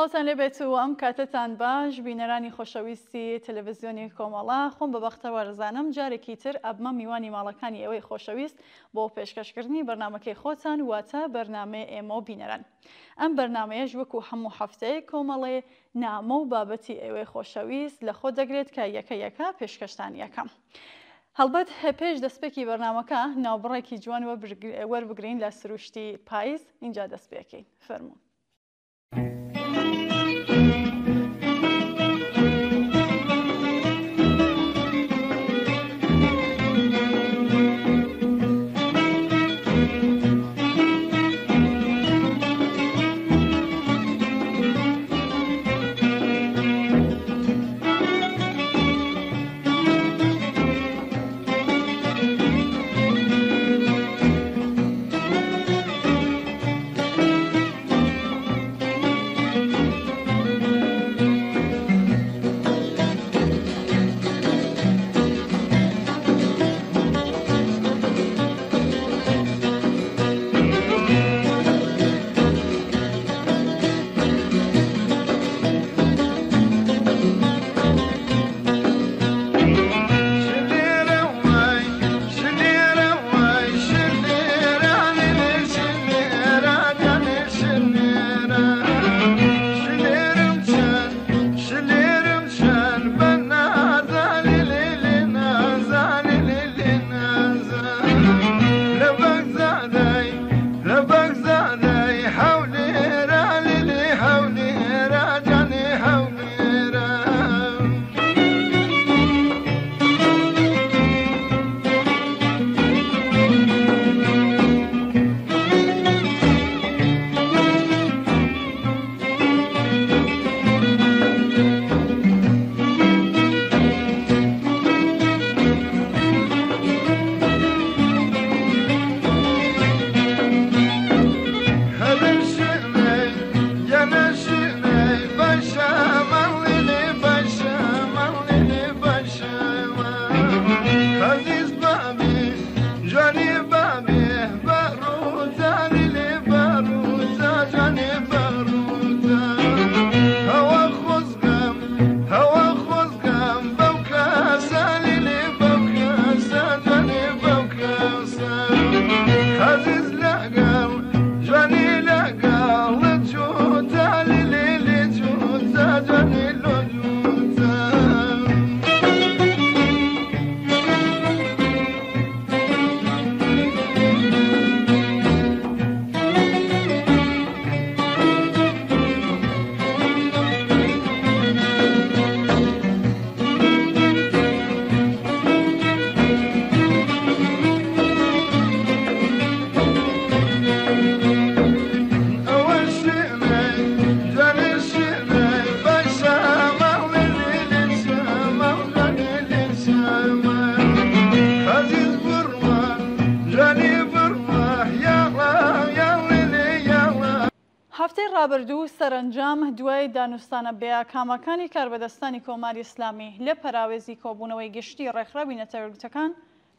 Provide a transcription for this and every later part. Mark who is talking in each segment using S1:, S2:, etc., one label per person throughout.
S1: سڵاوتان لێبێت و ئەم کاتتان باش بینەرانی خۆشەویستی تەلەڤیزیۆنی کۆمەڵا خۆم بە بەختەوە ڕزانم جارێکی تر ئەبمە میوانی ماڵەکانی ئێوەی خۆشەویست بۆ پێشکەشکردنی بەرنامەکەی خۆتان واتە بەرنامەی ئێمە و بینەران. ئەم بەرنامەیەش وەکو هەموو هەفتەیە کۆمەڵێ نامە و بابەتی ئێوەی خۆشەویست لە خۆ دەگرێت کە یەکە پێشکەشتان یەکەم. هەڵبەت پێش دەستپێکی بەرنامەکە ناوبڕێکی جوان وەربگرین لە سروشتی پاییز اینجا دەستپێکەین فەرموون. هەفتەی ڕابردوو سەرنجام دوای دانوستانە بەیەکامەکانی کاربەدەستانی کۆماری ئیسلامی لە پەراوێزی کۆبوونەوەی گشتی ڕێکخراوی نەتەوەیەکگرتوەکان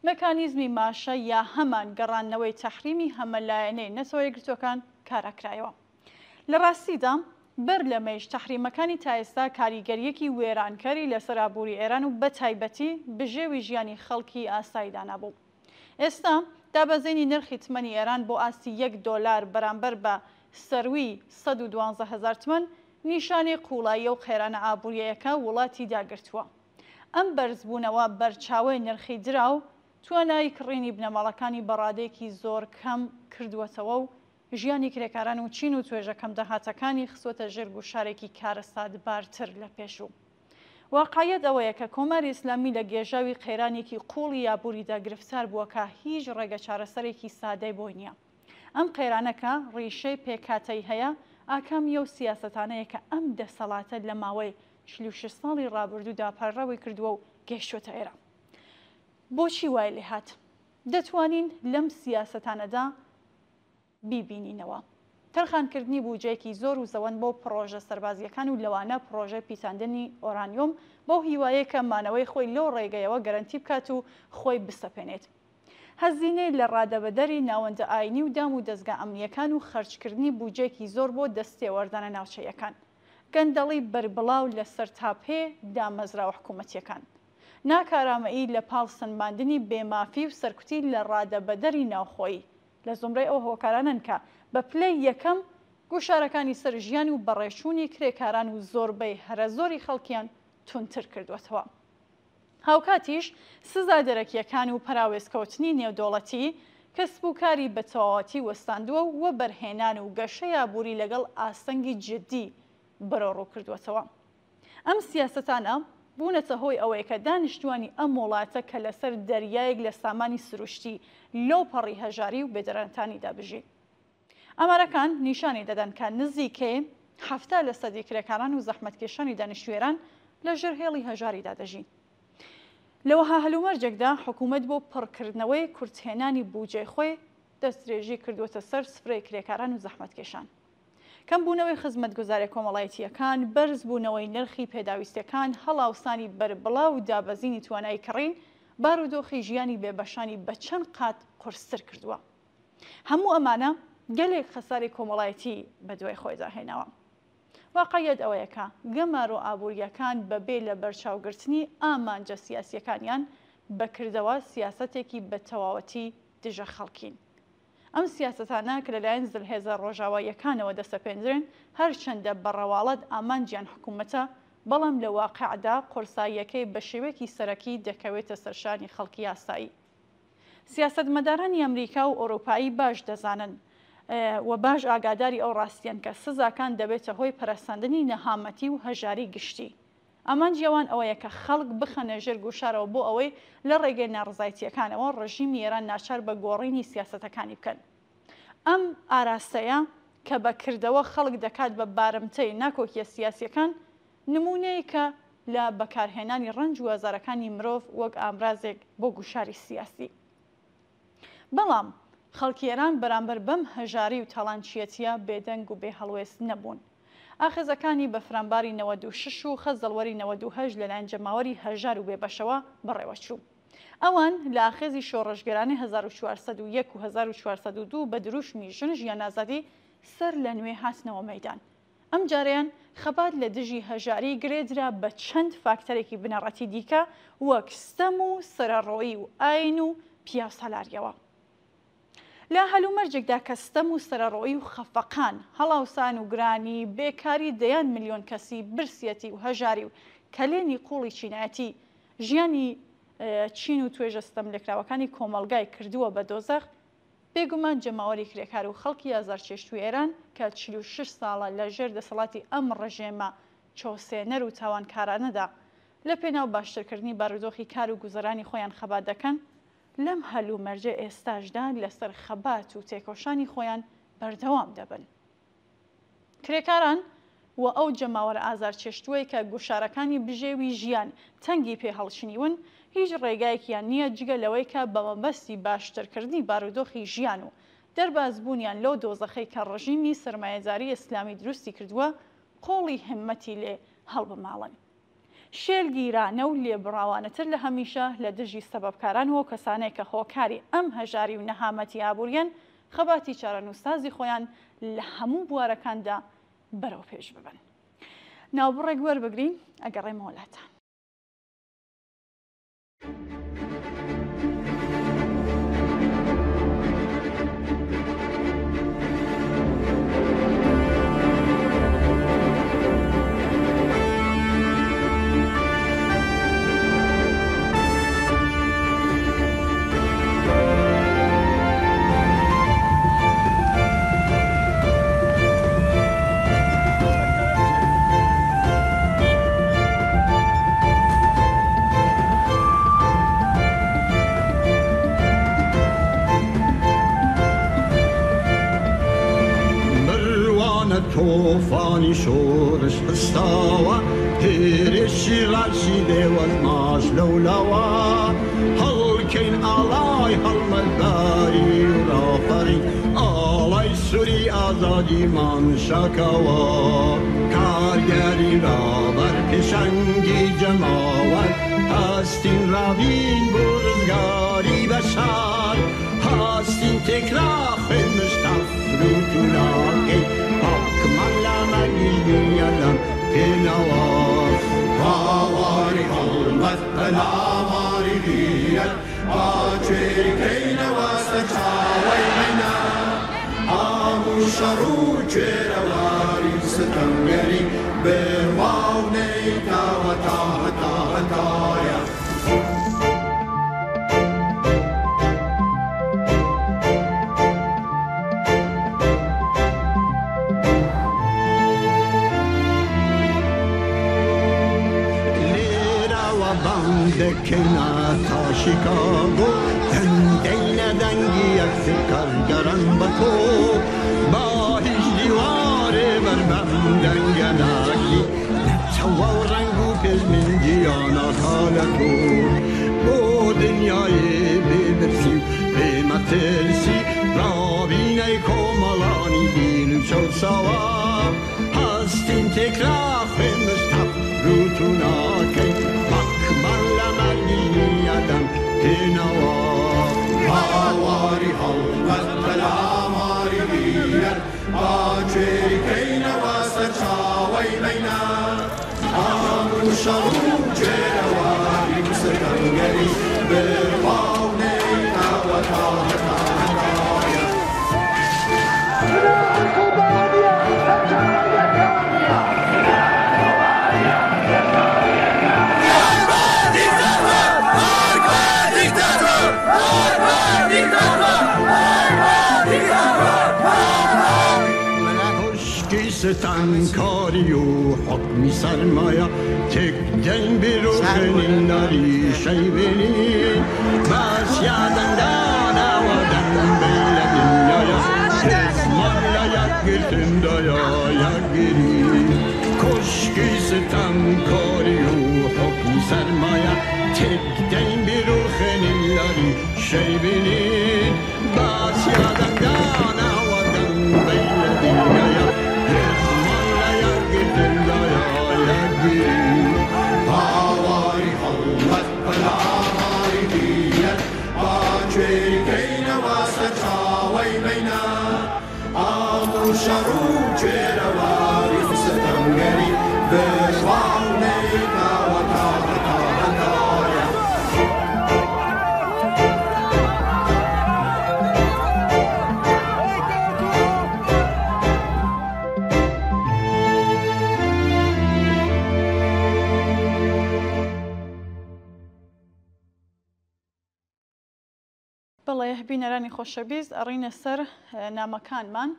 S1: مەکانیزمی ماشە یا هەمان گەڕانەوەی تەحریمی هەمەلایەنەی نەتەوەیەکگرتوەکان کارەکرایەوە. لە ڕاستیدا بەر لەمەش تەحریمەکانی تا ئێستا کاریگەریەکی وێرانکەری لەسەر ئابووری ئێران و بە تایبەتی بژێوی ژیانی خەڵکی ئاساییدا نەبوو. ئێستا دابەزێنی نرخی تمەنی ئێران بۆ ئاستی $1 بەرامبەر بە سەروی 112,000 تمەن نیشانی قوڵایی و خێرانە ئابووریەکە وڵاتی داگرتووە. ئەم بەرزبوونەوە بەرچاوی نرخی دراو توانای کڕینی بنەماڵەکانی بەڕادەیەکی زۆر کەم کردووەتەوە و ژیانی کرێکاران و چین و توێژەکەم دەهاتەکانی خسوەتە ژێر گوشارێکی کارەساتبارتر لە پێشوو. واقعیت ئەوەیە کە کۆماری ئیسلامی لە گێژاوی خێرانێکی قوڵی یابووریدا گرفتار بووە کە هیچ ڕێگە چارەسەرێکی سادەی بۆی نییە. ئەم قەیرانەکە ڕیشەی پێکاتەی هەیە ئاکامیە و سیاسەتانەیە کە ئەم دەسەڵاتە لە ماوەی 46 ساڵی ڕابردوودا پەرڕەوەی کردووە و گەیشتووەتە ئێرە. بۆچی وای لێ هات؟ دەتوانین لەم سیاسەتانەدا بیبینینەوە. تەرخانکردنی بودجەیەکی زۆر و زەوەند بۆ پرۆژە سەربازیەکان و لەوانە پرۆژە پیساندنی ئۆرانیۆم بۆ هیوایە کە مانەوەی خۆی لەو ڕێگەیەوە گەرانتی بکات و خۆی بسەپێنێت. هەزینەی لە ڕادەبەدەری ناوەندە ئاینی و دام و دەستگا ئەمنیەکان و خەرجکردنی بودجەیەکی زۆر بۆ دەستێوەردانە ناوچەیەکان. گەندەڵی بەربڵاو لەسەر تاپێ دامەزراوە حکوومەتیەکان. ناکارامەیی لە پاڵ سنباندنی بێمافی و سەرکوتی لە ڕادەبەدەری ناوخۆیی لە زۆمرەی ئەو هۆکارانن کە بە پلەی یەکەم گوشارەکانی سەر ژیان و بەڕێچوونی کرێکاران و زۆربەی هەرە زۆری خەڵکیان تونتر کردوێتەوە. هاوکاتیش سزا دەرەکیەکان و پەراوێزکەوتنی نێودۆڵەتی کەسب و کاری بە تەواوەتی وەستاندووە و بەرهێنان و گەشە یابووری لەگەڵ ئاستەنگی جدی بەرەوڕوو کردوێتەوە. ئەم سیاسەتانە بوونەتە هۆی ئەوەیە کە دانیشتوانی ئەم وڵاتە کە لەسەر دەریایەک لە سامانی سروشتی لۆپەڕی هەژاری و بێدەرەنتانی دابژی. ئامارەکان نیشانی دەدەن کە نزیکەی 70 لە سەدی کرێکاران و زەحمەتکێشانی دانیشتوێران لە ژێرهێڵی هەژاریدا دەژین. لەوەها هەلومەرجێکدا حکوومەت بۆ پڕکردنەوەی کورتهێنانی بوجێ خۆی دەستدرێژی کردوتە سەر سفرەی کرێکاران و زەحمەتکێشان. کەمبوونەوەی خزمەتگوزاری کۆمەڵایەتیەکان، بەرزبوونەوەی نرخی پێداویستەکان، هەڵاوسانی بەربڵاو و دابەزینی توانای کڕین بارودۆخی ژیانی بێبەشانی بە چەند قات قورستر کردووە. هەموو ئەمانە گەلێک خەساری کۆمەڵایەتی بەدوای خۆیدا هێناوە. واقعیت ئەوەیە کە گەمارۆ ئابوووریەکان بەبێ لە بەرچاوگرتنی ئامانجە سیاسیەکانیان بەکردەوە سیاسەتێکی بە تەواوەتی دژە خەڵکین. ئەم سیاسەتانە کە لەلایەن زلهێزە ڕۆژاواییەکانەوە دەسەپێنرێن هەرچەندە بەڕەواڵەت ئامانجیان حکوومەتە، بەڵام لە واقعدا قورساییەکەی بە شێوەیەکی سەرەکی دەکەوێتە سەرشانی خەڵکی یاسایی. سیاسەتمەدارانی ئەمریکا و ئەوروپایی باش دەزانن و باش ئاگاداری ئەو ڕاستیان کە سزاکان دەبێتە هۆی پەرەسەندنی نەهامەتی و هەژاری گشتی. ئامانجیەوان ئەوەیە کە خەڵک بخەنە ژێر گوشارەوە بۆ ئەوەی لە ڕێگەی ناڕزایەتیەکانەوە ڕژیمی ئێران ناچار بە گۆڕینی سیاسەتەکانی بکەن. ئەم ئاراستەیە کە بەکردەوە خەڵک دەکات بە بارمتەی ناکۆکیە سیاسیەکان نمونەیە کە لە بەکارهێنانی ڕەنج و ئازارەکانی مرۆڤ وەک ئامرازێک بۆ گوشاری سیاسی. بەڵام خەڵکی ئێران بەرامبەر بەم هەژاری و تاڵانچیەتیە بێدەنگ و بێ هەڵوێست نەبوون. ئاخێزەکانی بە فرامباری 96 و خەزەڵوەری 98 لەلایەن جەماوەری هەژار و بێبەشەوە بەڕێوەچوو. ئەوان لە ئاخێزی شۆڕژگەرانی 1401 و 1402 بە دروشمی ژنج یان ئازادی سەر لە نوێ هاتنەوە مەیدان. ئەم جارەیان خەبات لە دژی هەژاری گرێدرا بە چەند فاکتەرێکی بنەڕەتی دیکە وەک ستەم و سەرەڕۆیی و ئاین و پیاسەلاریەوە. لە هەلومەرجێکدا کە ستەم و سەرەڕۆیی و خەفەقان، هەڵاوسان و گرانی، بێکاری دەیان ملیۆن کەسی برسیەتی و هەژاری و کەلێنی قوڵی چینایەتی ژیانی چین و توێژە ستەملێکراوەکانی کۆمەلگای کردووە بە دۆزەخ، بێگومان جەماوەری کرێکار و خەڵکی ئازارچێشتووی ئێران کە 46 ساڵە لە ژێر دەسەڵاتی ئەم ڕژێمە چۆسێنەر و تاوانکارانەدا لە پێناو باشترکردنی بارودۆخی کار و گوزەرانی خۆیان خەبات دەکەن، لەم هەلومەرجە ئێستاشدا لەسەر خەبات و تێکۆشانی خۆیان بەردەوام دەبن. کرێکاران و ئەو جەماوەرە ئازارچێشتووەی کە گوشارەکانی بژێوی ژیان تەنگی پێ هەڵچنیون هیچ ڕێگایەکیان نییە جگە لەوەی کە بە مەبەستی باشترکردنی بارودۆخی ژیان و دەربازبوونیان لەو دۆزەخەی کە ڕژیمی سرمایەداری ئیسلامی دروستی کردووە قۆڵی همەتی لێ هەڵبماڵن. شێلگیرانە و لێبڕاوانەتر لە هەمیشە لە دژی سەبەبکاران و کەسانەی کە هۆکاری ئەم هەژاری و نەهامەتی ئابووریان خەباتی چارەنووسازی خۆیان لە هەموو بوارەکاندا بەرەو پێش ببن. ناوبڕێک وەربگرین ئەگەڕێمە وڵاتان.
S2: توفانی شورش بستاوە هێرشی ڕاشی دێوەت ماش لەولاوە هەڵکەین ئاڵای هەڵمەداری و ڕاپەڕی ئاڵای سووری ئازادیمان شاکەوە کارگەری ڕابەر پێشەنگی جەماوەت هەستین ڕابین بۆ ڕزگاری بەشار هەستین تێکرا خوێن مشتەفر و تولاکەی تێنەوە باواری هەڵمەت بەلاماری بیرە باجێریکەینەوە سەرچاوەی مەینا هەموو شەڕ و جێرەواری ستەمگەری بێواو نەیتاوە تا هەتا هەتایە دەکەینە تا شیکاگۆ دەنگەینە دەنگی یەکسر کارگەران بە تۆ با هیچ دیوارێ بەربەم دەنگە ناکی نەچەوە و ڕەنگ و پێشمنجیانە تا لە تۆ بۆ دنیایێ بێبرسی و بێمەترسی ڕابینەی کۆمەڵانی بین و چەوچاوە هەستین تێکرا خوێندشتەق ڕوتو ناکەین تێنەوە باواری هەڵمەت بەلاماری بیرە باجێریکەینەوە سەرچاوەی مەینا هەموو شەڕ و جێرەواری ستەمگەری بێواو نەیتاوە تا هەتا هەتایە ستمکاری و حکمی سرمایه تک دن بیرو خنینداری شیبینی بس یادن دانا و دن بیل دنیایا اسمالا یک گرتن دایا یک گیری کشکی ستمکاری و حکمی سرمایه تک دن بیرو خنینداری شیبینی بس یادن دانا و دن بیل دنیایا باواری هەڵمەت بەلاماری بیرە باجێریکەینەوە سەرچاوەی مەینا هەموو شەڕ و جێرەواری ستەمگەری بێواو نەیتاوە تا هەتا هەتایە
S1: بەڵێ بینەرانی خۆشەویست ئەڕینە سەر نامەکانمان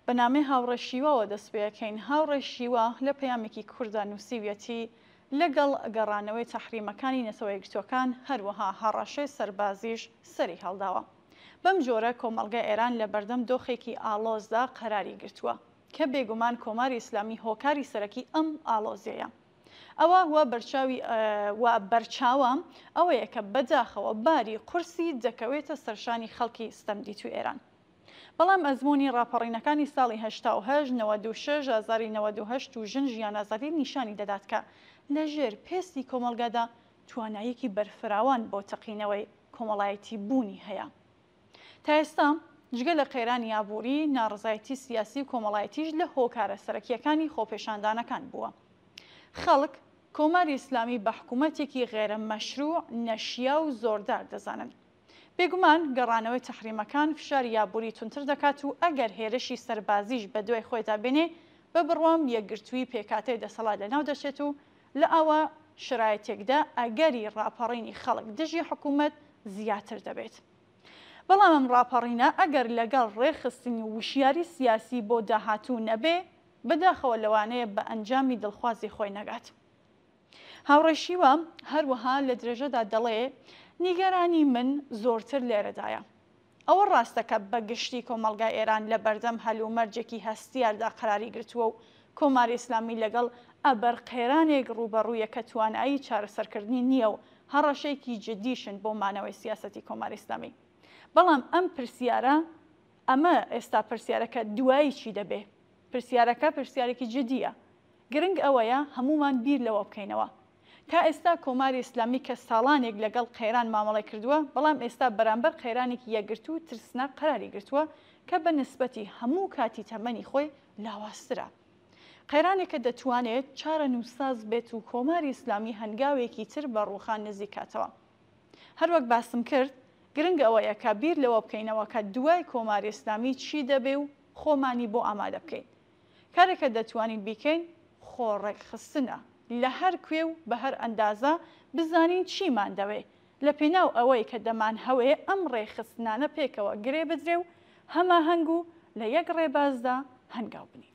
S1: بە نامەی هاوڕێشیوەوە دەست پێەکەین. هاوڕێشیوە لە پەیامێکی کوردە نووسیویەتی لەگەڵ گەڕانەوەی تەحریمەکانی نەتەوە یەکگرتووەکان هەروەها هەڕەشەی سەربازیش سەری هەڵداوە. بەم جۆرە کۆمەڵگەی ئێران لە بەردەم دۆخێکی ئاڵۆزدا قەراری گرتووە کە بێگومان کۆماری ئیسلامی هۆکاری سەرەکی ئەم ئاڵۆزیەیە. ئەوە بەرچاوە ئەوەیە کە بەداخەوە باری قورسی دەکەوێتە سەرشانی خەڵکی ستەمدیت و ئێران. بەڵام ئەزمموی ڕاپەڕینەکانی ساڵی 1996 96 ئازاری 98 و ژن ژیانازادی نیشانی دەدات کە لەژێر پێستی کۆمەڵگادا توانایەکی بەرفراوان بۆ تەقینەوەی کۆمەڵایەتی بوونی هەیە. تا ئێستا جگە لە قەیرانی ئابووری ناڕزایەتی سیاسی و کۆمەڵایەتیش لە هۆکارە سەرەکیەکانی خۆپێشاندانەکان بووە. خەڵک کۆماری ئیسلامی بە حکوومەتێکی غێرە مەشروع نەشیا و زۆردار دەزانن. بێگومان گەڕانەوەی تەحریمەکان فشاری یابووری تونتر دەکات و ئەگەر هێرشی سەربازیش بە دوای خۆیدا بێنێ بە بڕوام یەکگرتووی پێکاتەی دەسەڵات لەناو دەچێت و لە ئەوە شرایەتێکدا ئەگەری ڕاپەڕینی خەڵک دژی حکوومەت زیاتر دەبێت. بەڵام ئەم ڕاپەڕینە ئەگەر لەگەڵ ڕێخستنی وشیاری سیاسی بۆ داهاتوو نەبێ بەداخەوە لەوانەیە بە ئەنجامی دڵخوازی خۆی نەگات. هاوڕێشیوە هەروەها لە درێژەدا دەڵێ نیگەرانی من زۆرتر لێرەدایە. ئەوە ڕاستەکە بەگشتی کۆمەڵگای ئێران لە بەردەم هەلومەرجێکی هەستیاردا قەراری گرتووە و کۆماری ئیسلامی لەگەڵ ئەبەرقێرانێک ڕوبەڕوویە کە توانایی چارەسەرکردنی نییە و هەڕەشێکی جدیشن بۆ مانەوەی سیاسەتی کۆماری ئیسلامی. بەڵام ئەم پرسیارە ئەمە ئێستا پرسیارەکە دوایی چی دەبێ؟ پرسیارەکە پرسیارێکی جدیە. گرنگ ئەوەیە هەمومان بیر لەوە بکەینەوە. تا ئێستا کۆماری ئیسلامی کە ساڵانێک لەگەڵ قەیران مامەڵی کردووە، بەڵام ئێستا بەرامبەر قەیرانێکی یەکگرتو و ترسناک قەراری گرتووە کە بە نسبەتی هەموو کاتی تەمەنی خۆی لاوازترە. قەیرانێکە دەتوانێت چارە نووساز بێت و کۆماری ئیسلامی هەنگاوێکی تر بە ڕووخان نزیکاتەوە. هەروەک باسم کرد گرنگ ئەوەیە کە بیر لەوە بکەینەوە کە دوای کۆماری ئیسلامی چی دەبێ و خۆمانی بۆ ئامادە بکەین. کارێکە دەتوانین بیکەین خۆڕێکخستنە لە هەر کوێ و بە هەر ئەندازە بزانین چیمان دەوێ لە پێناو ئەوەی کە دەمان هەوێ ئەم ڕێخستنانە پێکەوە گرێ بدرێ و هەماهەنگ و لە یەک ڕێبازدا هەنگاو بنین.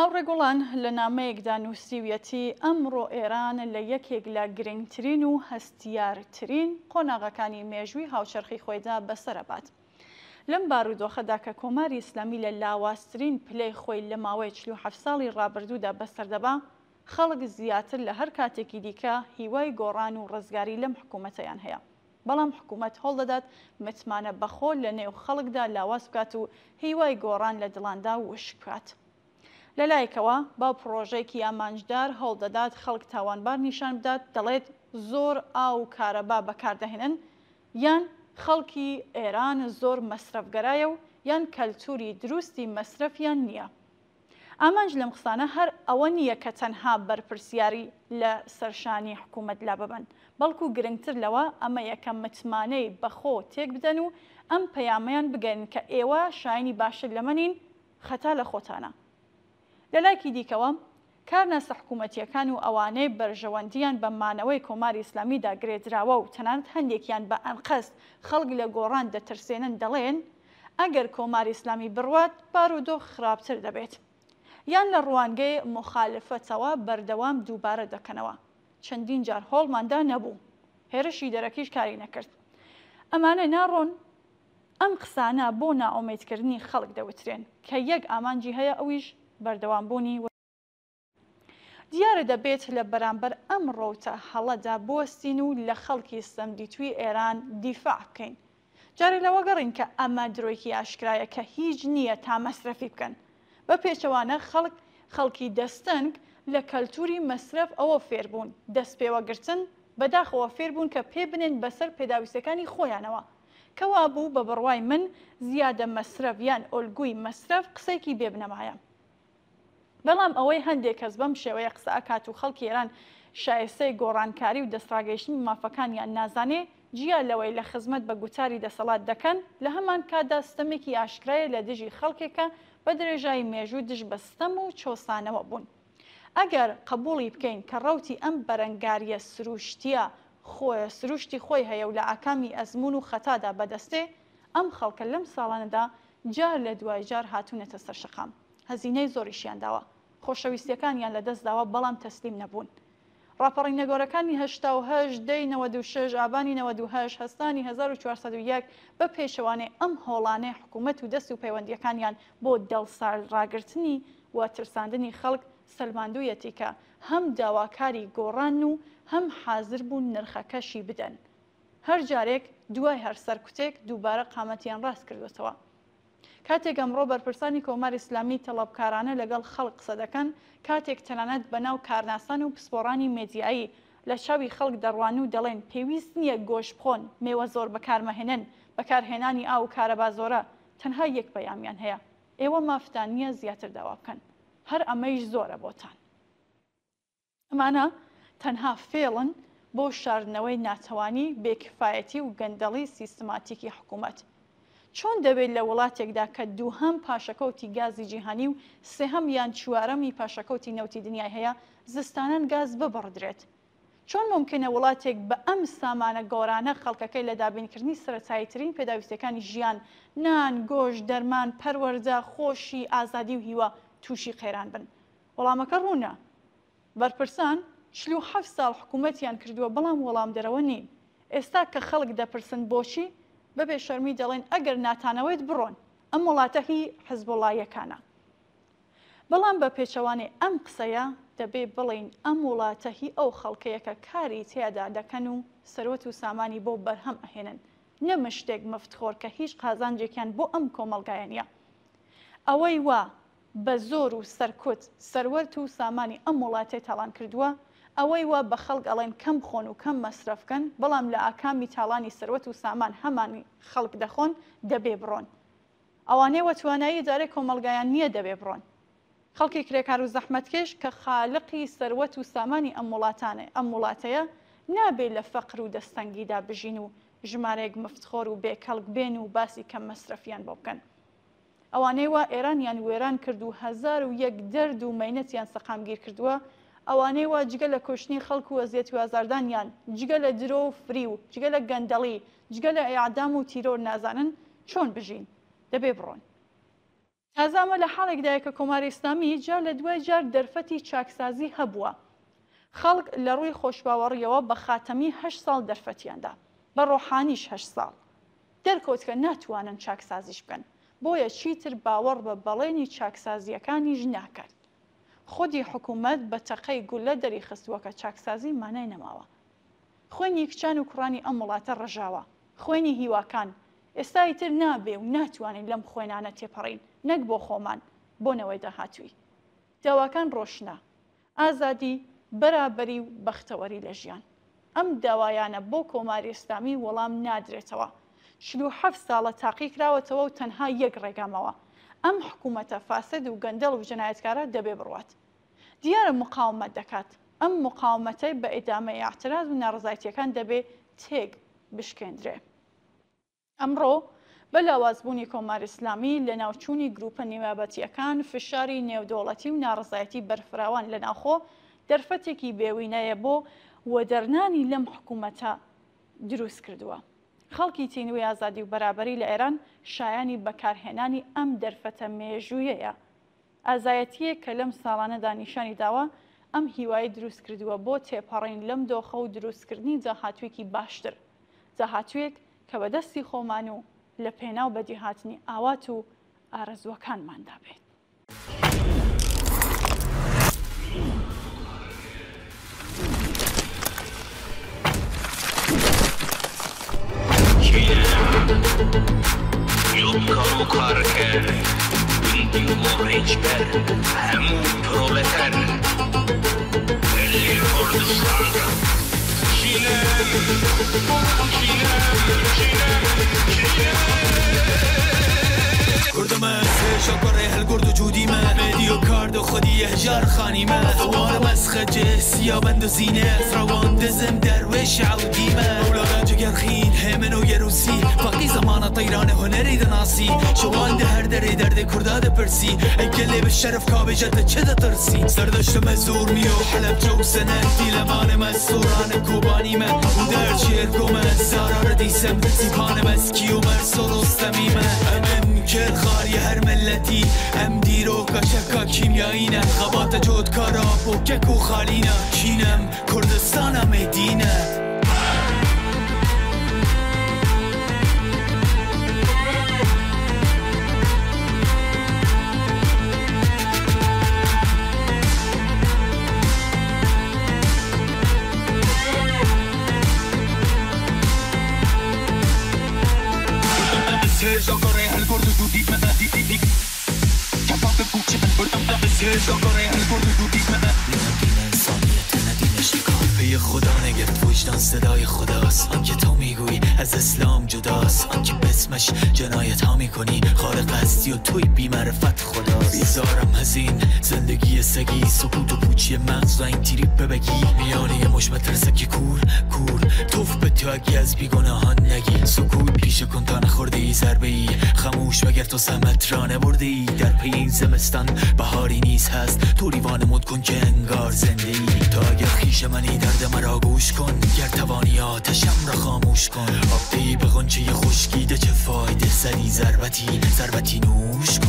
S1: هاوڕێگوڵان لە نامەیەکدا نووسیویەتی ئەمڕۆ ئێران لە یەکێک لە گرنگترین و هەستیارترین قۆناغەکانی مێژووی هاوچەرخی خۆیدا بەسەرەبات. لەم بارودۆخەدا کە کۆماری ئیسلامی لە لاوازترین پلەی خۆی لە ماوەی 47 ساڵی ڕابردوودا بەسەردەبا، خەڵک زیاتر لە هەر کاتێکی دیکە هیوای گۆڕان و ڕزگاری لەم حکوومەتەیان هەیە. بەڵام حکوومەت هەوڵ دەدات متمانە بەخۆ لە نێو خەڵکدا لاواز بکات و هیوای گۆڕان لە دڵاندا وشک بکات. لەلایەکەوە با پرۆژەیەکی ئامانجدار هەوڵ دەدات خەڵک تاوانبار نیشان بدات، دەڵێت زۆر ئاو و کارەبا بەکاردەهێنن، یان خەڵکی ئێران زۆر مەسرەفگەرایە و یان کەلتوری دروستی مەسرەفیان نییە. ئامانج لەم قسانە هەر ئەوە نییە کە تەنها بەرپرسیاری لە سەرشانی حکوومەت لا ببن، بەڵکو گرنگتر لەوە ئەمە یەکەم متمانەی بەخۆ تێک بدەن و ئەم پەیامەیان بگەن کە ئێوە شایانی باشتر لەمەنین، خەتا لە خۆتانە. لەلایەکی دیکەوە کارناسە حکوومەتیەکان و ئەوانەی بەرژەوەندیان بە مانەوەی کۆماری ئیسلامی داگرێدراوە و تەنانەت هەندێکیان بە ئەنقەست خەڵک لە گۆڕان دەترسێنن، دەڵێن ئەگەر کۆماری ئیسلامی بڕوات بارودۆخ خراپتر دەبێت. یان لە ڕوانگەی مخالفەتەوە بەردەوام دووبارە دەکەنەوە. چەندین جار هۆڵماندا نەبوو، هێرشی دەرەکیش کاری نەکرد. ئەمانە ناڕۆن ئەم قسانە بۆ ناومێدکردنی خەڵک دەوترێن کە یەک ئامانجی هەیە، ئەویش بەردەوامبوونی دیارە دەبێت لە بەرامبەر ئەم ڕۆتە هەڵەدا بوەستین و لە خەڵکی سەمدیتووی ئێران دیفاع بکەین. جارێ لەوە گەڕین کە ئەمە درۆیکی ئاشکرایە کە هیچ نییە تا مەسرەفی بکەن. بە پێچەوانە خەڵکی دەستەنگ لە کەلتوری مەسرف ئەوە فێربوون، دەست پێوەگرتن بەداخەوە فێربوون کە پێ بنێن بەسەر پێداویستەکانی خۆیانەوە، کەوا بوو بە بڕوای من زیادە مەسرف یان ئۆلگوی مەسرف قسەیەکی بێبنەمایە. بەڵام ئەوەی هەندێک کەس بەم شێوەیە قسە ئاکات و خەڵکی ئێران شایستەی گۆڕانکاری و دەستڕاگەیشتنی مافەکانیان نازانێ، جیا لەوەی لە خزمەت بە گوتاری دەسەڵات دەکەن، لە هەمان کاتدا ستەمێکی ئاشکرایە لە دژی خەڵکێکە بە درێژای مێژوو دژ بە ستەم و چۆسانەوە بوون. ئەگەر قبوڵی بکەین کە ڕەوتی ئەم بەرەنگاریە سروشتیە سروشتی خۆی هەیە و لە ئاکامی ئەزمون و خەتادا بەدەستێ، ئەم خەڵکە لەم ساڵانەدا جار لە دوای جار هاتوونەتە سەر شەقام. هەزینەی زۆریشیان داوە، خۆشەویستیەکانیان لەدەست داوە، بەڵام تەسلیم نەبوون. ڕاپەڕینەگۆرەکانی 1970 ئابانی 98 هەستانی 1401 بە پێشەوانەی ئەم هۆڵانەی حکوومەت و دەست و پەیوەندیەکانیان بۆ دڵساڕاگرتنی و ترساندنی خەڵک سەلماندوویەتی کە هەم داواکاری گۆڕان و هەم حازر بوون نرخەکەشی بدەن. هەر جارێک دوای هەر سەرکوتێک دووبارە قامەتیان ڕاست کردوتەوە. کاتێک ئەمڕۆ بەرپرسانی کۆماری ئیسلامی تەڵەبکارانە لەگەڵ خەڵک قسە دەکەن، کاتێک تەنانەت بەناو کارناسان و پسپۆڕانی مێدیایی لە چاوی خەڵک دەڕوان و دەڵێن پێویست نییە گۆشت بخۆن، مێوە زۆر بەکارمەهێنن، بەکارهێنانی ئاو و کارەبا زۆرە، تەنها یەک پەیامیان هەیە: ئێوە مافتان نییە زیاتر داوا بکەن، هەر ئەمەیش زۆرە بۆتان. ئەمانە تەنها فێڵن بۆ شاردنەوەی ناتەوانی، بێکفایەتی و گەندەڵی سیستماتیکی حکوومەت. چۆن دەبێت لە وڵاتێکدا کە دووهەم پاشەکەوتی گازی جیهانی و سێهەم یان چوارەمی پاشەکەوتی نەوتی دنیای هەیە زستانەن گاز ببڕدرێت؟ چۆن ممکنە وڵاتێک بە ئەم سامانە گۆرانە خەڵکەکەی لە دابینکردنی سەرەتاییترین پێداویستەکانی ژیان، نان، گۆشت، دەرمان، پەروەردە، خۆشی، ئازادی و هیوە تووشی قێران بن؟ وەڵامەکە ڕوونە. بەرپرسان 47 ساڵ حکوومەتیان کردووە، بەڵام وەڵام دەرەوە نین. ئێستا کە خەڵک دەپرسن بۆچی، بەبێ شەرمی دەڵێن ئەگەر ناتانەوەیت بڕۆن، ئەم وڵاتە هی حزبوڵایەکانە. بەڵام بە پێچەوانەی ئەم قسەیە دەبێ بڵین ئەم وڵاتە هی ئەو خەڵکەیە کە کاری تێدا دەکەن و سەرۆت و سامانی بۆ بەرهەم ئەهێنن، نەمە شتێک مفتخۆر کە هیچ قازانجێکیان بۆ ئەم کۆمەڵگایە نییە. ئەوەی وا بە زۆر و سەرکوت سەروەرت و سامانی ئەم وڵاتەی تاڵان کردووە، ئەوەی وا بە خەڵک ئەڵێن کەم خۆن و کەم مەسرەفکەن، بەڵام لە ئاکامی تاڵانی سەروەت و سامان هەمانی خەڵک دەخۆن، دەبێ بڕۆن. ئەوانەی وە توانایی دارێک کۆمەڵگایان نییە دەبێ بڕۆن. خەڵکی کرێکار و زەحمەتکێش کە خالقی سەروەت و سامانی ئەم وڵاتەیە نابێت لە فەقر و دەستەنگیدا بژین و ژمارەیەک مفتخۆر و بێکەڵک بێن و باسی کەم مەسرەفیان بۆ بکەن. ئەوانەی وا ئێرانیان وێران کرد و 1001 دەرد و مەینەتیان سەقامگیر کردووە، ئەوانەی وا جگە لە کوشتنی خەڵک و وەزیەت و ئازاردانیان، جگە لە درۆ و فری و جگە لە گەندەڵی، جگە لە ئیعدام و تیرۆر نازانن چۆن بژین، دەبێ بڕۆن. تازامە لە حاڵێکدایە کە کۆماری ئیسلامی جار لە دوای جار دەرفەتی چاکسازی هەبووە. خەڵک لە ڕووی خۆشباوەڕیەوە بە خاتەمی 8 ساڵ دەرفەتیاندا، بە ڕۆحانیش 8 ساڵ. دەرکەوت کە ناتوانن چاکسازیش بکەن، بۆیە چیتر باوەڕ بە بەڵێنی چاکسازیەکانیش ناکرد. خودی حکوومەت بە تەقەی گولە دەری خستووە کە چاکسازی مانای نەماوە. خوێنی کچان و کوڕانی ئەم وڵاتە ڕژاوە، خوێنی هیواکان. ئێستای تر نابێ و ناتوانین لەم خوێنانە تێپەڕین، نەک بۆ خۆمان، بۆنەوەی داهاتووی. داواکان ڕۆشنە، ئازادی، بەرابەری و بەختەوەری لە ژیان. ئەم داوایانە بۆ کۆماری ئیسلامی وەڵام نادرێتەوە. 47 ساڵە تاقی کراوەتەوە و تەنها یەک ڕێگامەوە: ئەم حکوومەتە فاسد و گەندەڵ و جەنایەتکارە دەبێ بڕوات. دیارە مقاومەت دەکات، ئەم مقاومەتەی بە ئیدامەی ئاعتراض و ناڕزایەتیەکان دەبێ تێک بشکێندرێ. ئەمڕۆ بە لاوازبوونی کۆماری ئیسلامی لە ناوچوونی گروپە نیمابەتیەکان، فشاری نێودەوڵەتی و ناڕزایەتی بەرفراوان لە ناوخۆ دەرفەتێکی بێوینەیە بۆ وەدەرنانی لەم حکوومەتە دروست کردووە. خەڵکی تینوی ئازادی و بەرابەری لە ئێران شایانی بەکارهێنانی ئەم دەرفەتە مێژوویەیە. ئازایەتیەک کە لەم ساڵانەدا نیشانی داوە ئەم هیوای دروست کردووە بۆ تێپەڕین لەم دۆخە و دروستکردنی جاهاتوویەکی باشتر، جاهاتوویەک کە بەدەستی خۆمان و لە پێناو بەدیهاتنی ئاوات و ئارەزوەکانماندا بێت.
S3: Yok kamu karker, gündüm moreçber, hemu proleter. Elli Kurdistan, Çinem,
S4: كردمه شکر هالگرد وجودیمه مدیو کارد و خودی هجار خانیمه دوارم از خجه سیابند و زینه فروان دزم درویش عودیمه مولانا جگرخین همن و یروسی باقی زمان طیران هنری دناسی شوان ده هر دره درد کرداد پرسی اگلی به شرف کابجت چه ده ترسی سردشت مزور میو حلب جو سنه دیلمان مزوران کوبانیمه و در چرگومه زارار دیسم سیپانم از کیو مرسول استمیمه امن کل خاری هر ملتی ام دیرو کشکا کیمیایینه خبات جودکارا بوکک و خالینه کینم کردستانم دینه پی خدا نگرد وجدان صدای خداست آنکه تو میگویی از اسلام جداست آنکه بسمش جنایت ها میکنی خارق هستی و توی بی معرفت خداست بیزارم از این زندگی سگی سکوت و پوچی مغز و این تریپ بگی میانه یه مش مترسکی کور توف به تو اگه از بیگناهان نگی سکوت پیش کن تا نخورده ای ضربه ای خموش مگر تو سمت را نبرده ای در پی این زمستان بهاری نیز هست تو لیوان مد کن که انگار زنده ای تو اگر خیش منی درد مرا گوش کن گر توانی آتشم را خاموش کن آبدهی به غنچه خشکیده چه فایده زدی ضربتی نوش کن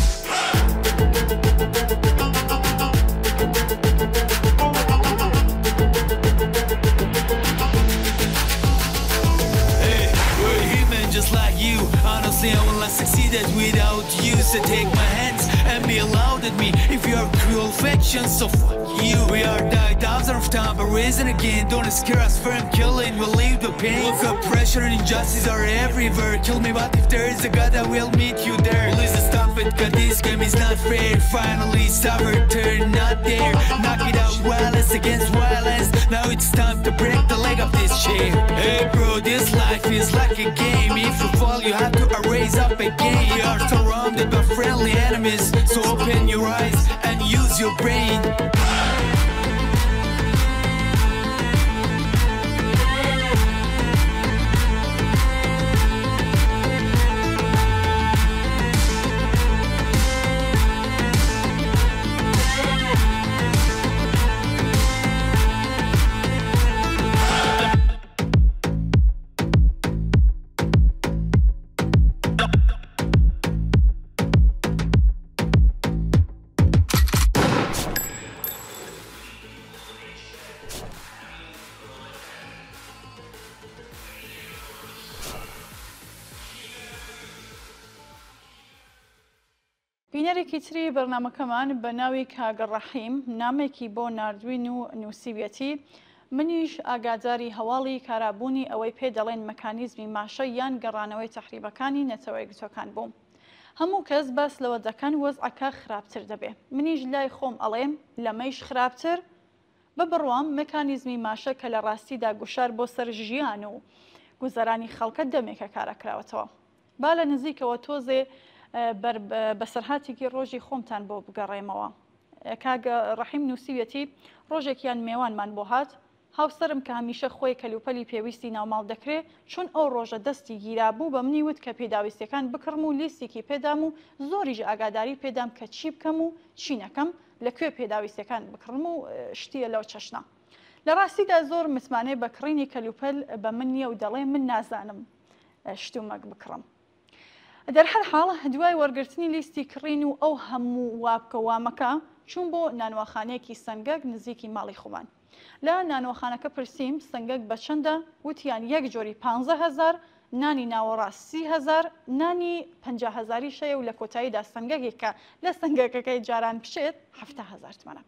S4: just like you. Honestly, I will not succeeded without you. So take my hands and be allowed at me. If you are cruel fiction, so fuck you. We are died thousands of times, but risen again. Don't scare us from killing, we'll leave the pain. Look up, pressure and injustice are everywhere. Kill me, but if there is a God, I will meet you there. Please stop it, cause this game is not fair. Finally, stubborn turn, not there. Knock it out, violence against violence. Now it's time to break the leg of this chair. Hey bro, this life is like a game. If you fall, you have to raise up again. You are surrounded by friendly enemies, so open your eyes and use your brain.
S1: بینەرێکی تری بەرنامەکەمان بە ناوی کاگە ڕەحیم نامێکی بۆ ناردوین و نووسیویەتی منیش ئاگاداری هەواڵی کارابوونی ئەوەی پێ دەڵێن مەکانیزمی ماشە یان گەڕانەوەی تەحریبەکانی نەتەوەی گرتوەکان بووم. هەموو کەس باس لەوە دەکەن وەزعەکە خراپتر دەبێ. منیش لای خۆم ئەڵێم لەمەیش خراپتر بە بڕوام مەکانیزمی ماشە کە لە ڕاستیدا گوشار بۆ سەر ژیان و گوزەرانی خەڵکە دەمێکە کارەکراوەتەوە. با لە نزیکەوە تۆزێ بەسەرهاتێکی ڕۆژی خۆمتان بۆ بگەڕێمەوە. کاگە ڕەحیم نووسیویەتی ڕۆژێکیان میێوانمان بۆ هات هاوسەرم کە هەمیشە خۆی کەلوپەلی پێویستی ناوماڵ دەکرێت چون ئەو ڕۆژە دەستی گیرابوو بە منی وت کە پێداویستەکان بکڕم و لیستێکی پێدام و زۆریش ئاگاداری پێدام کە چی بکەم و چی نەکەم لەکوێ پێداویستەکان بکڕم و شتیە لەو چەشنا. لە ڕاستیدا زۆر متمانەی بەکڕینی کەلوپەل بە من نییە و دەڵێ من نازانم شتومەک بکڕم. دەرهەر حاڵ دوای وەرگرتنی لیستی کڕین و ئەو هەموو وابکە وامەکە چوون بۆ نانوەخانەیەکی سەنگەک نزیکی ماڵی خۆمان. لە نانوەخانەکە پرسییم سنگەک بە چەندە؟ وتیان یەک جۆری 15,000، نانی ناوەڕاست 30,000، نانی 50,000 شەیە و لە کۆتاییدا سنگەکێکە لە سنگەکەکەی جاران بشێت 70,000 تمەنە.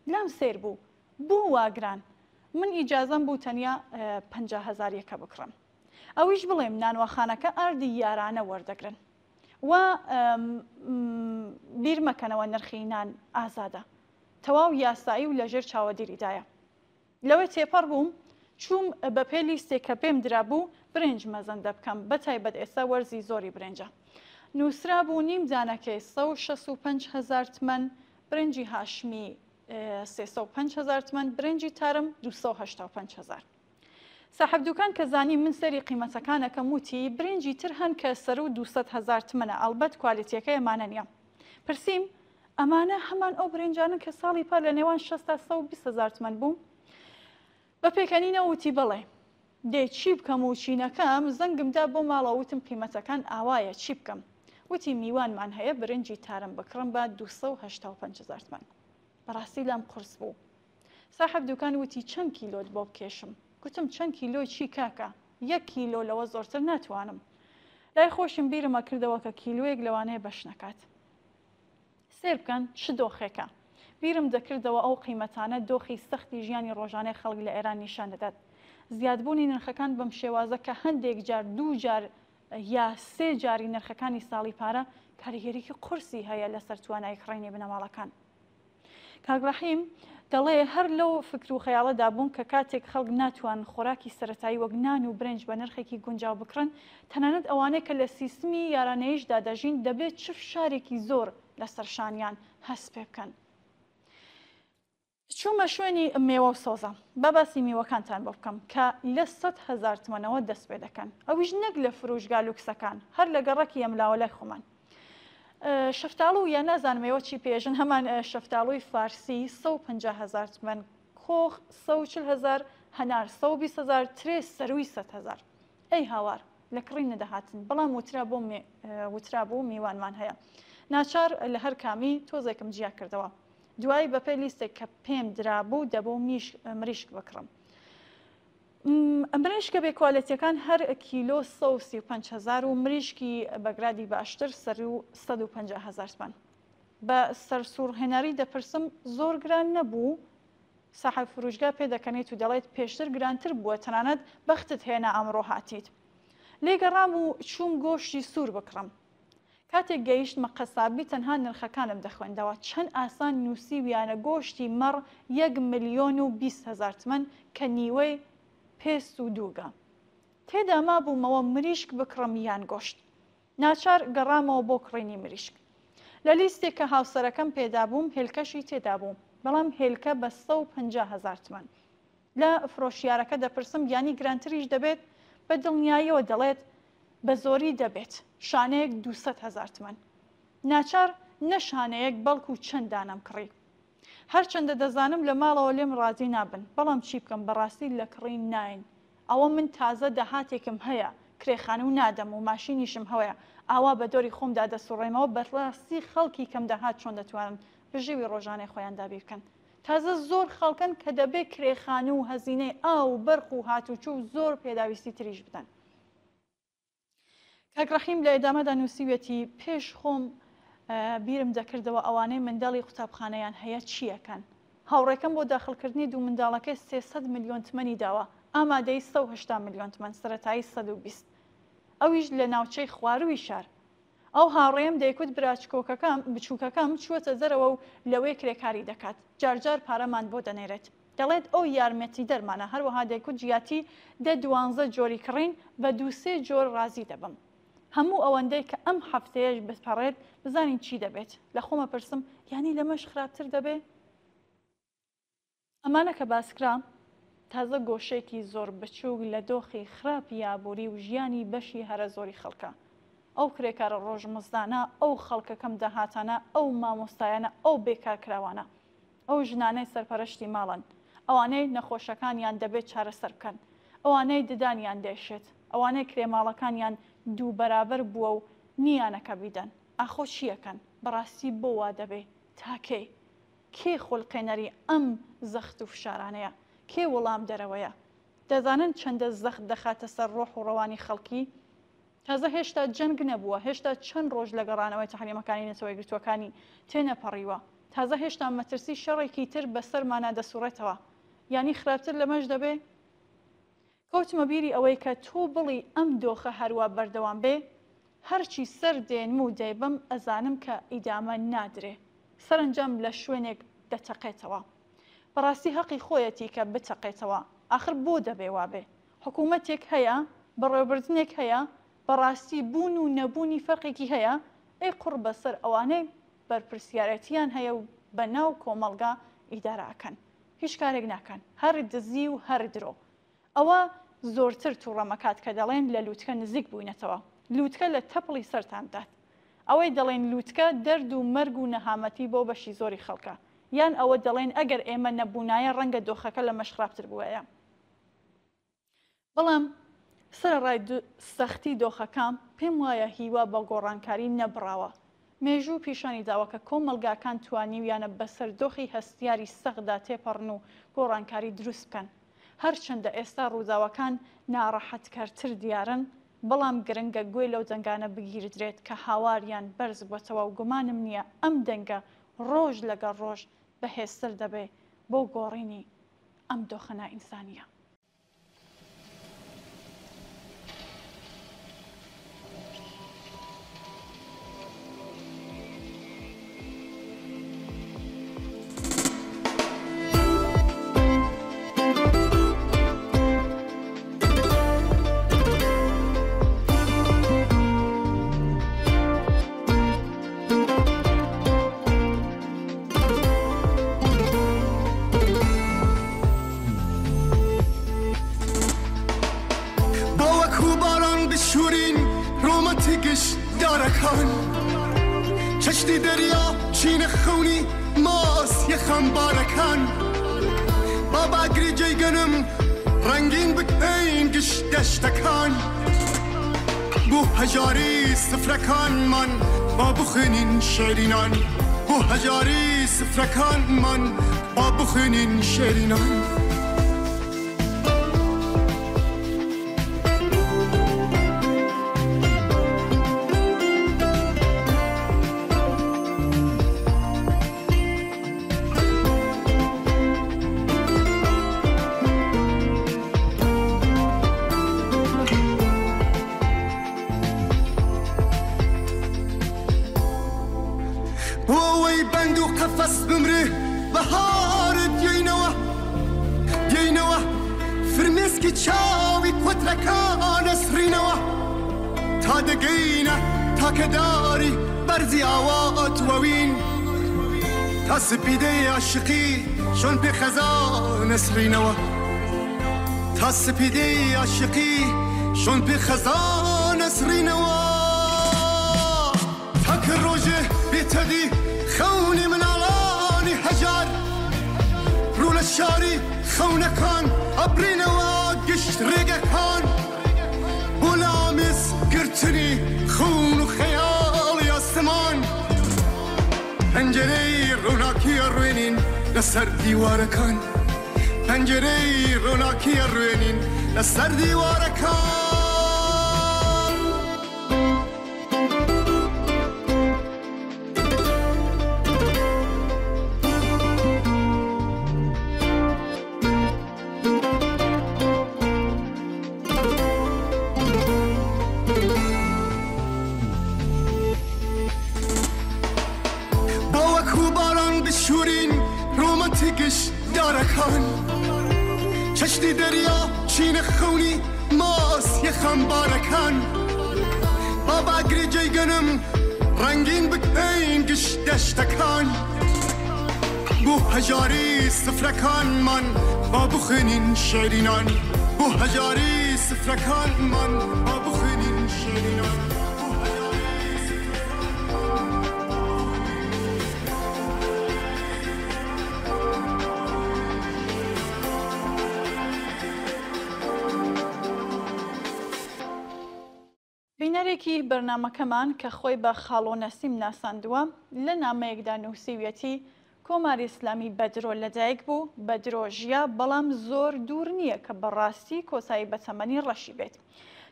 S1: لام سیر بوو واگران. من ئیجازەم بوو تەنیا 50,000 بکڕم. ئەویش بڵێم نانوەخانەکە ئاردی یارانە وەردەگرن و بیر مەکەنەوە نرخی نان ئازادە. تەواو یاسایی و لەژێر چاوەدیریدایە. لەوەی تێپەڕ بووم چووم بە پێ لیستێک کە پێم درابوو برنج مەزەندە بکەم، بەتایبەت ئێستا وەرزی زۆری برنجە. نووسرا بوو نیم دانەکەی 165,000 تمەن، برنجی هاشمی 305,000 تمەن، برنجی تارم 285,000. ساحب دوکان کە زانی من سەری قیمەتەکانەکەم وتی برنجی تر هەن کە سەر و 200,000 تمەنە، ئەڵبەت کوالیتیەکەی ئەمانە نییە. پرسییم ئەمانە هەمان ئەو برنجانن کە ساڵی پار لە نێوان 60 تا 120,000 تمەن بوو؟ بە پێکەنینەوە وتی بڵێ. دێ چی بکەم و چینەکەم زەنگمدا بۆ ماڵەوتم قیمەتەکان ئاوایە چی بکەم؟ وتی میوانمان هەیە برنجی تارم بکڕم بە 285,000 تمەن. بەڕاستی لام قرس بوو. ساحب دوکان وتی چەند کیلۆت بۆ بکێشم؟ گوتم چەند کیلۆ چی کاکە؟ 1 کیلۆ لەوە زۆرتر ناتوانم. لای خۆشم بیرمە کردەوە کە کیلۆیەک لەوانەیە بەش نەکات. سێر بکەن چ دۆخێکە؟ بیرم دەکردەوە ئەو قیمەتانە دۆخی سەختی ژیانی ڕۆژانەی خەڵک لە ئێران نیشان دەدات. زیادبوونی نرخەکان بەم شێوازە کە هەندێک جار 2 جار یا 3 جاری نرخەکانی ساڵی پارە کاریگەریکی قورسی هەیە لەسەر توانای کڕینی بنەماڵەکان. کاگڕەحیم دەڵێ هەر لەو فکر و خەیاڵەدا بوون کە کاتێک خەڵک ناتوان خۆراکی سەرەتایی وەک نان و برنج بە نرخێکی گونجاو بکڕن، تەنانەت ئەوانەیە کە لە سیستمی یارانەیەشدا دەژین دەبێت چ فشارێکی زۆر لەسەر شانیان هەست پێ بکەن. چوومە شوێنی مێوە و سۆزە. بەباسی میوەکانتان بۆ بکەم کە لە 100,000 تمەنەوە دەست پێ دەکەن. ئەویش نەک لە فروشگا لوکسەکان، هەر لە گەڕەکی ئەملاوە لای خۆمان. شەفتاڵو یا نازانمەوە چی پێژن، هەمان شەفتاڵوی فارسی 150,000 تمەن، کۆخ 140,000، هەنار 120,000، ترێ سەروی 100,000. ئەی هاوار لە کڕین نەدەهاتن، بەڵام وترا بوو میوانمان هەیە. ناچار لە هەر کامی تۆزێکم جیا کردەوە. دوای بە پێ لیستێک کە پێم درابوو دەبوو مریشک بکڕم. مریشکە بێکوالەتیەکان هەر کیلۆ 135,000 و مریشکی بەگرادی باشتر سەر و 150,000 تمەن. بە سەرسوڕهێناری دەپرسم زۆر گران نەبوو؟ ساحب فروشگا پێ دەکەنێت و دەڵێت پێشتر گرانتر بووە، تەنانەت بەختت هێنا ئەمڕۆ هاتیت. لێگەڕام و چووم گۆشتی سوور بکڕم. کاتێک گەیشتمە قەسابی تەنها نرخەکانم دەخوێندەوە، چەند ئاسان نووسی ویانە گۆشتی مەڕ 1,020,000 تمەن کە نیوەی پێست و دووگە. تێدا مابوومەوە مریشک بکڕم یان گۆشت. ناچار گەڕامەوە بۆ کڕینی مریشک. لە لیستێک کە هاوسەرەکەم پێدا بووم هێلکەشی تێدا بوو، بەڵام هێلکە بە 150,000 تمەن. لە فرۆشیارەکە دەپرسم یانی گرانتریش دەبێت؟ بە دڵنیاییەوە دەڵێت بە زۆری دەبێت، شانەیەک 200,000 تمەن. ناچار نەشانەیەک بەڵکو چەند دانەم کڕی. هەرچەندە دەزانم لە ماڵەوە لێم ڕازی نابن، بەڵام چی بکەم بەڕاستی لە کڕین ناین. ئەوە من تازە دەهاتێکم هەیە، کرێخانە و نادەم و ماشینیشم هەیە، ئاوا بە دۆری خۆمدا دەسوڕێمەوە. بەڕاستی خەڵکی کەم دەهات چۆن دەتوانن بژێوی ڕۆژانەی خۆیان دابیر بکەن. تازە زۆر خەڵکن کە دەبێت کرێخانە و هەزینەی ئاو و بەرق و هاتوچوو زۆر پێداویستی تریش بدەن. کاگڕەحیم لە ئێدامەدا نووسیوێتی پێش خۆم بیرم دەکردەوە ئەوانەی منداڵی قوتابخانەیان هەیە چیەکەن. هاوڕێکەم بۆ داخلکردنی دوو منداڵەکەی 300 ملیۆن تمەنی داوە، ئامادەی 180 ملیۆن تمەن، سەرەتایی 120. ئەویش لە ناوچەی خواروی شار. ئەو هاوڕێم دەیکوت براچکۆکەکەم بچووکەکەم چووەتە زەرەوە و لەوەی کرێکاری دەکات، جارجار پارەمان بۆ دەنێرێت. دەڵێت ئەو یارمەتی دەرمانە. هەروەها دەیکوت جیاتی 12 جۆری کڕین بە 2-3 جۆر ڕازی دەبم. هەموو ئەوەندەی کە ئەم هەفتەیەش بپەڕێت بزانین چی دەبێت. لە خۆمە پرسم یانی لەمەش خراپتر دەبێت؟ ئەمانە کە باسکرا تازە گۆشێکی زۆر بچووک لە دۆخی خراپی یابووری و ژیانی بەشی هەرە زۆری خەڵکە. ئەو کرێکارە ڕۆژمزدانە، ئەو خەڵکەکەم داهاتانە، ئەو مامۆستایانە، ئەو بێکارکراوانە، ئەو ژنانەی سەرپەرشتی ماڵن، ئەوانەی نەخۆشەکانیان دەبێت چارەسەر بکەن، ئەوانەی ددانیان دێشێت، ئەوانەی کرێماڵەکانیان دوو بەرابەر بووە و نیانەکە بیدەن ئاخۆ چیەکەن بەڕاستی بۆ وا دەبێ تاکەی کێ خۆڵقێنەری ئەم زەخت و فشارانەیە کێ وەڵام دەرەوەیە دەزانن چەندە زەخت دەخاتە سەر ڕۆح و ڕەوانی خەڵکی تازە هێشتا جەنگ نەبووە هێشتا چەند ڕۆژ لە گەڕانەوەی تەحریمەکانی نەتەوەی گرتوەکانی تێنەپەڕیوە تازە هێشتا مەترسی شەڕێکی تر بەسەرمانە دەسوڕێتەوە یانی خراپتر لەمەش دەبێ کەوتمە بیری ئەوەی کە تۆ بڵی ئەم دۆخە هەروە بەردەوام بێ هەرچی سەر دێنم و دەیبم ئەزانم کە ئیدامە نادرێ سەرنجام لە شوێنێک دەتەقێتەوە بەڕاستی حەقی خۆیەتی کە بتەقێتەوە آخر بۆ دەبێ وابێ حکوومەتێک هەیە بەڕێوەبردنێک هەیە بەڕاستی بوون و نەبوونی فەرقێکی هەیە ئەی قوڕ بەسەر ئەوانەی بەرپرسیارەتیان هەیە و بەناو کۆمەڵگا ئیداراکەن هیچ کارێک ناکەن هەر دزی و هەر درۆ ئەوە زۆرتر تووڕەمەکات کە دەڵێن لە لووتکە نزیک بووینەتەوە لووتکە لە تەپڵی سەرتاندات ئەوەی دەڵێن لووتکە دەرد و مەرگ و نەهامەتی بۆ بەشی زۆری خەڵکە یان ئەوە دەڵێن ئەگەر ئێمە نەبوونایە ڕەنگە دۆخەکە لە مەشخراپتر بووەیە بەڵام سەرڕای سەختی دۆخەکان پێم وایە هیوا بە گۆڕانکاری نەبراوە مێژوو پیشانی داوەکە کۆمەلگاکان توانیویانە بەسەر دۆخی هەستیاری سەخدا تێپەڕن و گۆڕانکاری دروست بکەن هەرچەندە ئێستا ڕووداوەکان ناڕەحەتکارتر دیارن بەڵام گرنگە گوێ لەو دەنگانە بگیردرێت کە هاواریان بەرز بووەتەوە و گومانم نییە ئەم دەنگە ڕۆژ لەگەڵ ڕۆژ بەهێزتر دەبێ بۆ گۆڕینی ئەم دۆخە نائینسانیە
S2: چشتی دریا چین خونی ماس یخم بارکان بابا گریجی گنم رنگین بکین گش دشتکان بو هجاری سفرکان من با بخنین شیرینان بو هجاری سفرکان من با بخنین شیرینان چاوی کترکان اسرینوا تا دگینه تا که داری برزی آوات ووین تا سپیده عاشقی شون پی خزان اسرینوا تا سپیده عاشقی شون پی خزان اسرینوا تا که روژه بیتدی خونی من علانی هجار رول الشاری خونکان ابرینوا گشت ریگکان بولامز گرتنی خون و خیال آسمان پنجره روناکی روینین لسر دیوارکان پنجره روناکی روینین لسر دیوارکان چشتی دریا چین خونی ماس یخم بارکان بابا گریجی گنم رنگین بکین گش دشتکان بو هجاری سفرکان من با بخنین شیرینان بو هجاری سفرکان من با بخنین شیرینان
S1: بڕیارێکی بەرنامەکەمان کە خۆی بە خاڵۆ نەسیم ناساندووە لە نامەیەکدا نووسیویەتی کۆماری ئیسلامی بەدرۆ لەدایک بوو بەدرۆ ژیا بەڵام زۆر دوور نییە کە بەڕاستی کۆسایی بەتەمەنی ڕەشی بێت.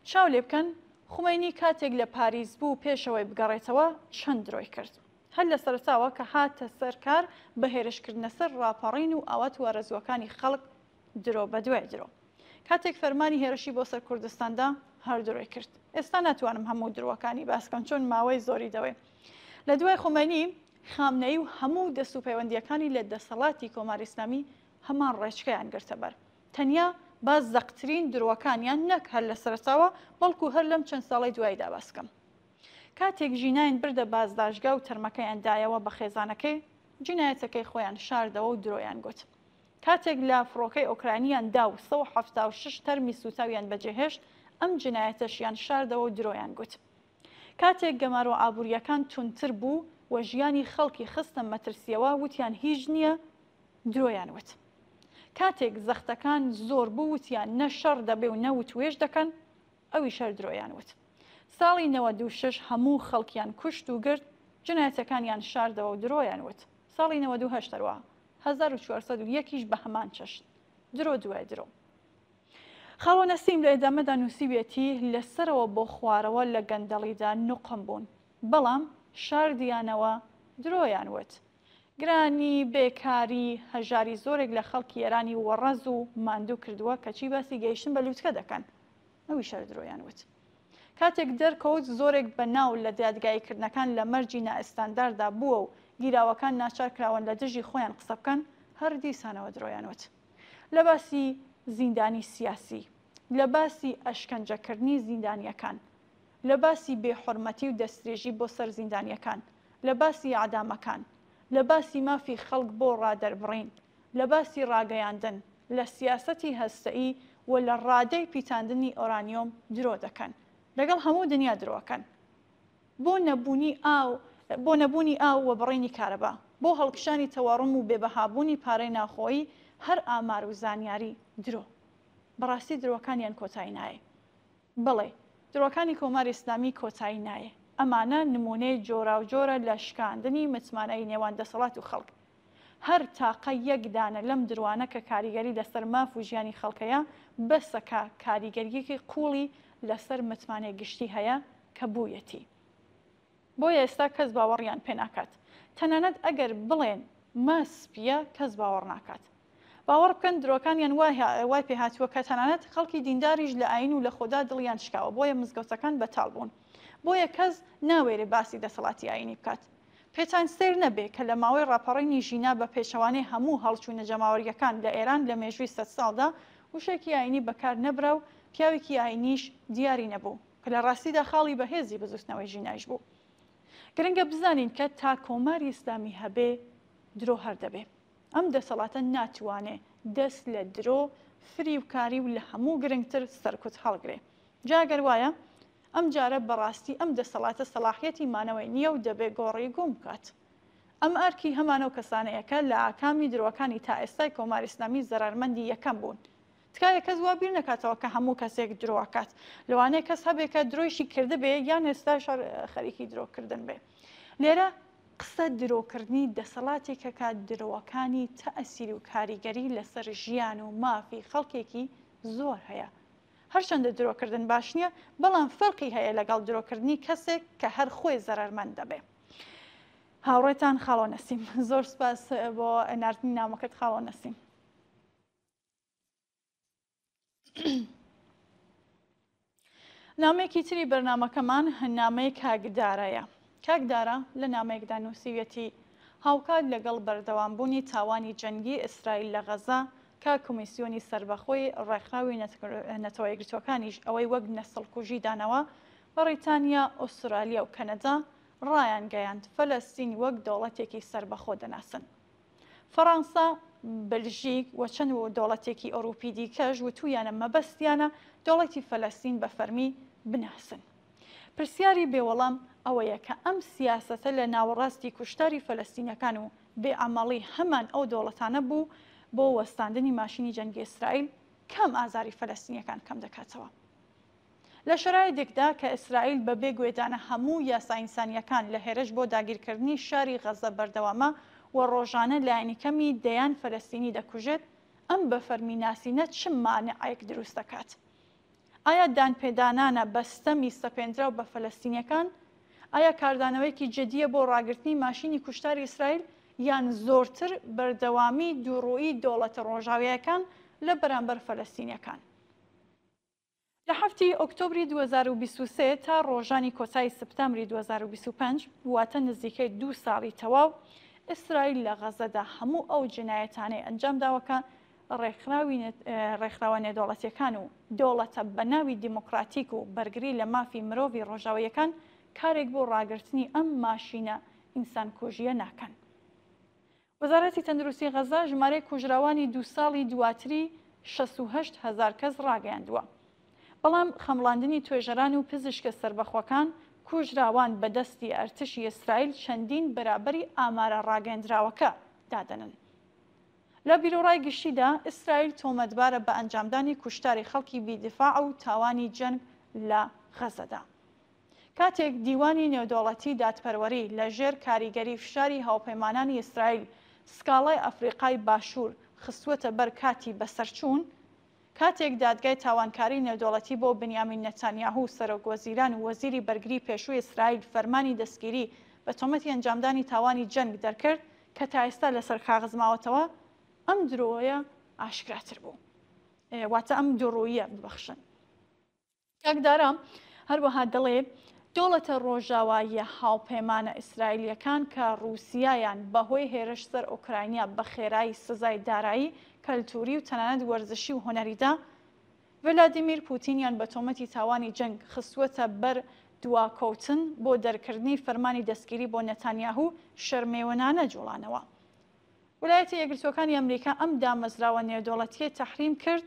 S1: چاو لێ بکەن خومینی کاتێک لە پاریس بوو پێشەوەی بگەڕێتەوە چەند درۆی کرد. هەر لە سەرتاوە کە هاتە سەرکار بە هێرشکردنە سەر ڕاپەڕین و ئاوات وەرەزوەکانی خەڵک درۆ بە دوای درۆ. کاتێک فەرمانی هێرشی بۆ سەر کوردستاندا هەر درۆی کرد. ئێستا ناتوانم هەموو درۆەکانی باسکەم چۆن ماوەی زۆری دەوێ. لە دوای خومینی خامنەی و هەموو دەست و پەیوەندیەکانی لە دەسەڵاتی کۆماری ئیسلامی هەمان ڕێچکەیان گرتە بەر. تەنیا با زەقترین درۆەکانیان نەک هەر لە سەرتاوە بەڵکو هەر لەم چەند ساڵی دواییدا باسکەم. کاتێک ژیناین بردە بازداشتگا و تەرمەکەیان دایەوە بە خێزانەکەی جینایەتەکەی خۆیان شاردەوە و درۆیان گوت. کاتێک لە فڕۆکەی ئۆکرانیان دا و 176 تەرمی سوتاویان بەجێهێشت ئەم جنایەتەشیان شاردەوە و درۆیان گوت. کاتێک گەمار و ئابوووریەکان تونتر بوو و ژیانی خەڵکی خستە مەترسیەوە وتیان هیچ نییە درۆیان وت. کاتێک زەختەکان زۆر بوو وتیان نە شەڕ دەبێ و نەوت وێژ دەکەن ئەوی شەر درۆیان وت. ساڵی 96 هەموو خەڵکیان کوشت و گرت جنایەتەکانیان شاردەوە و درۆیان وت. ساڵی 98 هەروە 1401 بە هەمان چەشت درۆ دوای درۆ. خاڵۆ نەسیم لە ئێدامەدا نووسیوێتی لەسەرەوە بۆ خوارەوە لە گەندەڵیدا نوقم بوون بەڵام شاردیانەوە درۆیان وت. گرانی بێکاری هەژاری زۆرێک لە خەڵکی ئێرانی وەڕەز و ماندوو کردووە کەچی باسی گەیشتن بە لووتکە دەکەن ئەوی شەر درۆیان وت. کاتێک دەرکەوت زۆرێک بەناو لە دادگایکردنەکان لە مەرجی نائستانداردا بووە و گیراوەکان ناچار کراون لە دژی خۆیان قسە بکەن هەر دیسانەوە درۆیان وت. لە باسی زیندانی سیاسی، لە باسی ئەشکەنجەکردنی زیندانیەکان، لە باسی بێحورمەتی و دەستێژی بۆ سەر زیندانیەکان، لە باسی عەدامەکان، لە باسی مافی خەڵک بۆ ڕادەربڕین، لە باسی ڕاگەیاندن، لە سیاسەتی هەستەئی و لە ڕادەی پیتاندنی ئۆرانیۆم درۆ دەکەن. لەگەڵ هەموو دنیا درۆکەن. بۆ نەبوونی ئاو و بڕینی کارەبا، بۆ هەڵکشانی تەواڕم و بێبەهابوونی پارەی ناخۆیی هەر ئامار و زانیاری درۆ. بەڕاستی درۆکانیان کۆتایی نایە. بڵێ درۆکانی کۆماری ئیسلامی کۆتایی نایە. ئەمانە نمونەی جۆرا و جۆرە لە شکاندنی متمانەی نێوان دەسەڵات و خەڵک. هەر تاقە یەک دانە لەم دروانە کە کاریگەری لەسەر ماف و ژیانی خەڵکەیە بەسەکە کاریگەریەکی قوڵی لەسەر متمانەی گشتی هەیە کە بوویەتی. بۆیە ئێستا کەس باوەڕیان پێ ناکات. تەنانەت ئەگەر بڵێن ماسپیە کەس باوەڕ ناکات. باوەڕ بکەن درۆکانیان وای پێ هاتووە کە تەنانەت خەڵکی دینداریش لە ئاین و لە خۆدا دڵیان شکاوە بۆیە مزگەوتەکان بەتاڵ بوون. بۆیە کەس ناوێرێ باسی دەسەڵاتی ئاینی بکات. پێتان سیر نەبێ کە لە ماوەی ڕاپەڕینی ژینا بە پێچەوانەی هەموو هەڵچوونە جەماوەریەکان لە ئێران لە مێژووی 100 ساڵدا وشێکی ئاینی بەکار نەبرا و پیاوێکی ئاینیش دیاری نەبوو کە لە ڕاستیدا خاڵی بەهێزی بزوستنەوەی ژینایش بوو. گرنگە بزانین کە تا کۆماری ئیسلامی هەبێ درۆ هەر دەبێ. ئەم دەسەڵاتە ناتوانێ دەست لە درۆ فریوکاری و لە هەموو گرنگتر سەرکوت هەڵگرێ. جاگەر وایە ئەم جارە بەڕاستی ئەم دەسەڵاتە سەلاحیەتی مانەوەی نییە و دەبێ گۆڕی گوم بکات. ئەم ئارکی هەمانە و کەسانەیەکە لە ئاکامی درۆکانی تا ئێستای کۆماری ئیسلامی زەرمەندی یەکەم بوون. تکایە کەس وا بیر نکاتەوە کە هەموو کەسێک درۆکات. لەوانەیە کەس هەبێت کە درۆیشی کرده بێ یان ئێستا خەریکی درۆکردن بێ. لێرە قسە درۆکردنی دەسەڵاتێکە کات درۆوەکانی تەئەسیری و کاریگەری لەسەر ژیان و مافی خەڵکێکی زۆر هەیە. هەرچەندە درۆکردن باش نییە بەڵام فەرقی هەیە لەگەڵ درۆکردنی کەسێک کە هەر خۆی زەرمەند دەبێ. هاوڕێتان خاڵۆ نەسیم. زۆر سپاس بۆ ناردنی نامەکەت خاڵۆ نەسیم. نامەیەکی تری بەرنامەکەمان نامەی کاکدارەیە. کاکدارە لە نامەیەکدا نووسیوێتی هاوکات لەگەڵ بەردەوامبوونی تاوانی جەنگی ئیسرائیل لە غەزا کا کۆمیسیۆنی سەربەخۆی ڕێکخراوی نەتەوە یەکگرتووەکانیش ئەوەی وەک نەسڵکوژی دانەوە بەریتانیا، ئوسترالیا و کەنەدا ڕایان گەیاند فەلەستین وەک دەوڵەتێکی سەربەخۆ دەناسن. فەڕەنسا، بلژیک و چەند دەوڵەتێکی ئەوروپی دیکەش وتویانە مەبەستیانە دەوڵەتی فەلەستین بە فەرمی بناسن. پرسیاری بێوەڵام ئەوەیە کە ئەم سیاسەتە لە ناوەڕاستی کوشتاری فەلەستینەکان و بێعەمەڵی هەمان ئەو دەوڵەتانە بوو بۆ وەستاندنی ماشینی جەنگی ئیسرائیل کەم ئازاری فەلەستینیەکان کەم دەکاتەوە. لە شەرایطێکدا کە ئیسرائیل بە بێگوێدانە هەموو یاسا ئینسانیەکان لە هێرش بۆ داگیرکردنی شاری غەزە بەردەوامە و ڕۆژانە لایەنی کەمی دەیان فەلەستینی دەکوژێت، ئەم بە فەرمیناسینە چ مانعەیەک دروست دەکات؟ ئایا دانپێدانانە بەستەمی سەپێنراو بە فەلەستینیەکان؟ ئایا کاردانەوەیەکی جدیە بۆ ڕاگررتنی ماشینی کوشتاری ئیسرائیل یان زۆرتر بەردەوامی دووڕووی دەوڵەتە ڕۆژاویەکان لە بەرامبەر فەلەستینیەکان؟ لە هەفتی ئۆکتۆبری 2023 تا ڕۆژانی کۆتایی سپتامبری 2025 واتە نزیکەی 2 ساڵی تەواو، ئیسرائیل لە غەزەدا هەموو ئەو جنایەتانەی ئەنجام داوەکە ڕێکخراوە نێودەوڵەتیەکان و دەوڵەتە بەناوی دیموکراتیک و بەرگری لە مافی مرۆڤی ڕۆژاویەکان کارێک بۆ ڕاگررتنی ئەم ماشینە ئینسانکوژیە ناکەن. وەزارەتی تەندروستی غەزە ژمارەی کوژراوانی 2 ساڵی دواتری 68,000 کەس ڕاگەیاندووە. بەڵام خەمڵاندنی توێژەران و پزیشکە سربەخۆکان کوژراوان بەدەستی ئەرتشی ئیسرائیل چەندین بەرابەری ئامارە ڕاگەیاندراوەکە دادەنن. لە بیرۆڕای گشتیدا ئیسرائیل تۆمەتبارە بە ئەنجامدانی کوشتاری خەڵکی بیدفاع و تاوانی جەنگ لە غەزەدا. کاتێک دیوانی نێودەوڵەتی دادپەروەری لە ژێر کاریگەری فشاری هاوپەیمانانی ئیسرائیل سکاڵای ئەفریقای باشوور خستووەتە بەر کاتی بەسەرچوون، کاتێک دادگای تاوانکاری نێودەوڵەتی بۆ بنیامین نەتانیاهو سەرۆکوەزیران و وەزیری بەرگری پێشووی ئیسرائیل فەرمانی دەستگیری بە تۆمەتی ئەنجامدانی تاوانی جەنگ دەرکرد کە تا ئێستا لەسەر کاغز ماوەتەوە، ئەم درۆیە ئاشکراتر بوو. واتە ئەم دووڕوویە ببەخشن. کاکدارە هەروەها دەڵێ دەوڵەتە ڕۆژاواییە هاوپەیمانە ئیسرائیلیەکان کە رووسیایان بەهۆی هێرش سەر ئوکراینیا بە خێرایی سزای دارایی، کەلتوری و تەنانەت وەرزشی و هۆنەریدا، ڤلادیمیر پوتینیان بە تۆمەتی تاوانی جەنگ خستووەتە بەر دواکەوتن بۆ دەرکردنی فەرمانی دەستگیری بۆ نەتانیاهو شەرمێوەنانە جوڵانەوە. ویلایەتە یەکگرتووەکانی ئەمریکا ئەم دامەزراوە نێودەوڵەتیە تەحریم کرد،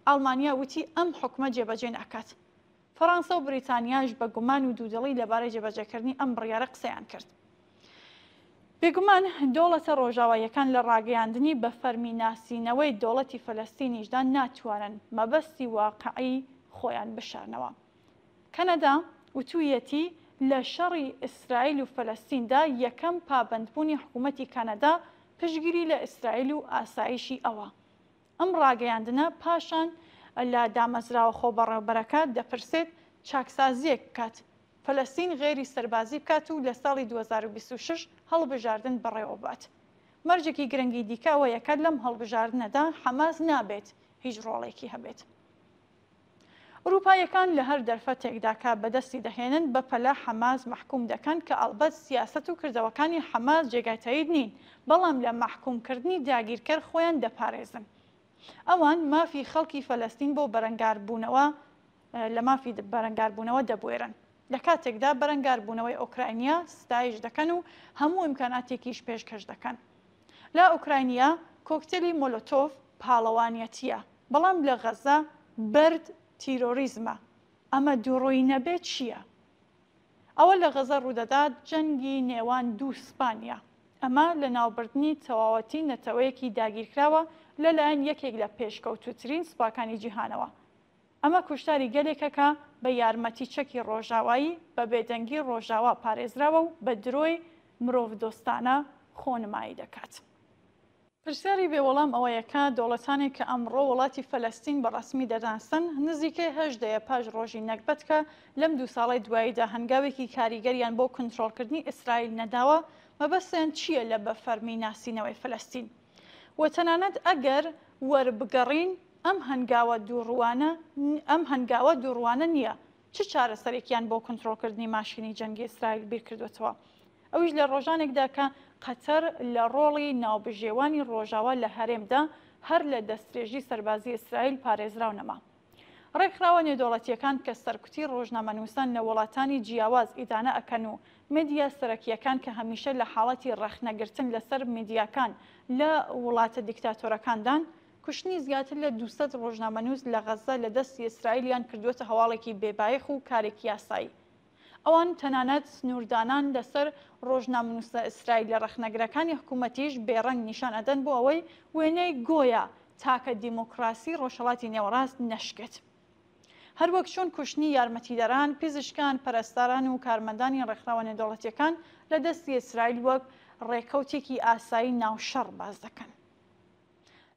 S1: ئەڵمانیا وتی ئەم حکومە جێبەجێ ناکات. فەڕەنسا و بریتانیاش بە گومان و دوودڵی لەبارەی جێبەجێکردنی ئەم بڕیارە قسەیان کرد. بێگومان دەوڵەتە ڕۆژاواییەکان لە ڕاگەیاندنی بە فەرمیناسینەوەی دەوڵەتی فەلەستینیشدا ناتوانن مەبەستی واقعی خۆیان بشارنەوە. کەنەدا وتوویەتی لە شەڕی ئیسرائیل و فەلەستیندا یەکەم پابەندبوونی حکوومەتی کەنەدا پشتگیری لە ئیسرائیل و ئاسایشی ئەوە. ئەم ڕاگەیاندنە پاشان لە دامەزراوە خۆبەڕێوەبەرەکە دەپرسێت چاکسازیەک بکات، فەلەستین غێری سەربازی بکات و لە ساڵی 2026 هەڵبژاردن بەڕێوە بات. مەرجێکی گرنگی دیکەوە یەکەت لەم هەڵبژاردنەدا حەماس نابێت هیچ ڕۆڵێکی هەبێت. ئەوروپایەکان لە هەر دەرفەتێکدا کە بەدەستی دەهێنن بە پەلا حەماس محکوم دەکەن کە ئەڵبەت سیاسەت و کردەوەکانی حەماس جێگای تایید نین، بەڵام لە محکومکردنی داگیرکەر خۆیان دەپارێزن. ئەوان مافی خەڵکی فەلەستین بۆ بەرەنگاربوونەوە لە مافی بەرەنگاربوونەوە دەبوێرن، لە کاتێکدا بەرەنگاربوونەوەی ئۆکراینیا ستایش دەکەن و هەموو ئیمکاناتێکیش پێشکەش دەکەن. لە ئۆکراینیا کۆکتێلی مۆلۆتۆف پاڵەوانیەتیە، بەڵام لە غەزە بەرد تیرۆریزمە. ئەمە دووڕووی نەبێت چییە؟ ئەوە لە غەزە ڕوودەدات جەنگی نێوان دوو سپانیا. ئەمە لە ناوبردنی تەواوەتی نەتەوەیەکی داگیرکراوە لەلایەن یەکێک لە پێشکەوتوترین سوپاکانی جیهانەوە. ئەمە کوشتاری گەلێکەکە بە یارمەتی چەکی ڕۆژاوایی بە بێدەنگی ڕۆژاوا پارێزراوە و بە درۆی مرۆڤ دۆستانە خۆنمایی دەکات. پرسیاری بێوەڵام ئەوەیەکە دەوڵەتانێک کە ئەمڕۆ وڵاتی فەلەستین بە ڕەسمی دەدانستن نزیکەی 8 پاش ڕۆژی نەکبەت کە لەم 2 ساڵی دواییدا هەنگاوێکی کاریگەریان بۆ کنترۆلکردنی ئیسرائیل نەداوە، مەبەستیان چییە لە بە فەرمی ناسینەوەی فەلەستین؟ و تەنانەت ئەگەر وەربگەڕین ئەم هەنگاوە دووڕوانە نییە، چ چارەسەرێکیان بۆ کنترۆلکردنی ماشینی جەنگی ئیسرائیل بیرکردوێتەوە؟ ئەویش لە ڕۆژانێکدا کە قەتەر لە ڕۆڵی ناوبژێوانی ڕۆژاوا لە هەرێمدا هەر لە دەستێژی سەربازی ئیسرائیل پارێزراو نەما. ڕێکخراوە نێودەوڵەتیەکان کە سەرکوتی ڕۆژنامەنووسان لە وڵاتانی جیاواز ئیدانە ئەکەن و مێدیا سەرەکیەکان کە هەمیشە لە حاڵەتی ڕەخنەگرتن لەسەر میدیاکان لە وڵاتە دیکتاتۆرەکاندان، کوشتنی زیاتر لە 200 ڕۆژنامەنووس لە غەزە لە دەستی ئیسرائیلیان کردووەتە هەواڵێکی بێبایەخ و کارێکی یاسایی. ئەوان تەنانەت سنووردانان لەسەر ڕۆژنامەنووسە ئیسرائیل لە ڕەخنەگرەکانی حکوومەتیش بێڕەنگ نیشان ئەدەن بۆ ئەوەی وێنەی گۆیە تاکە دیموکراسی ڕۆژهەڵاتی نێوەڕاست نەشکێت. هەروەک چۆن کوشتنی یارمەتیدەران، پزیشکان، پەرستاران و کارمەندانی ڕێکخراوە نێودەوڵەتیەکان لە دەستی ئیسرائیل وەک ڕێکەوتێکی ئاسایی ناوشەڕ باز دەکەن.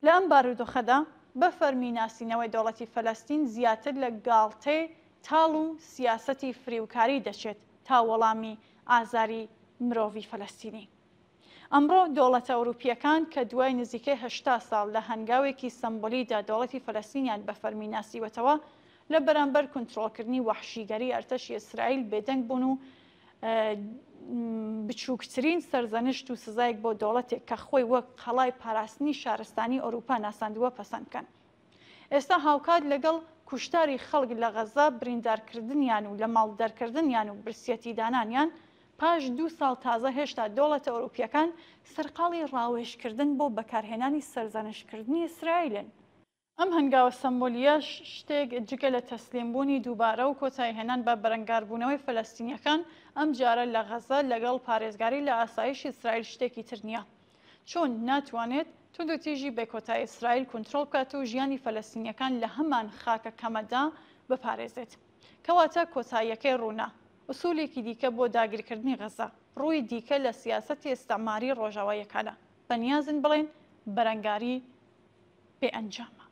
S1: لە ئەم بارودۆخەدا بە فەرمیناسینەوەی دەوڵەتی فەلەستین زیاتر لە گاڵتەی تاڵ و سیاسەتی فریوکاری دەچێت تا وەڵامی ئازاری مرۆڤی فەلەستینی. ئەمڕۆ دەوڵەتە ئەوروپیەکان کە دوای نزیکەی 80 ساڵ لە هەنگاوێکی سمبولیدا دەوڵەتی فەلەستینیان بە فەرمیناسیوەتەوە لە بەرامبەر کۆنتڕۆڵکردنی وەحشیگەری ئەرتەشی ئیسرائیل بێدەنگ بوون و بچووکترین سەرزەنشت و سزایەک بۆ دەوڵەتێک کە خۆی وەک قەڵای پاراستنی شارستانی ئەوروپا ناساندووە پەسەند بکەن. ئێستا هاوکات لەگەڵ کوشتاری خەڵک لە غەزا بریندارکردنیان و لە ماڵ دەرکردنیان و برسیەتی دانانیان پاش 2 ساڵ تازە هێشتا دەوڵەتە ئەوروپیەکان سەرقاڵی ڕاوێژکردن بۆ بەکارهێنانی سەرزەنشتکردنی ئیسرائیلن. ئەم هەنگاوە سمبولیە شتێک جگە لە تەسلیمبوونی دووبارە و کۆتایهێنان بە بەرەنگاربوونەوەی فەلەستینیەکان ئەم جارە لە غەزا لەگەڵ پارێزگاری لە ئاسایشی ئیسرائیل شتێکی تر نییە. چۆن ناتوانێت توندوتیژی بێکۆتای ئیسرائیل کۆنتڕۆڵ بکات و ژیانی فەلەستینیەکان لە هەمان خاکە کەمەدا بپارێزێت. کەواتە کۆتاییەکەی ڕوونا ئوسوولێکی دیکە بۆ داگیرکردنی غەزا ڕووی دیکە لە سیاسەتی ئێستەماری ڕۆژاواییەکانە بەنیازن بڵێن بەرەنگاری بێئەنجامە.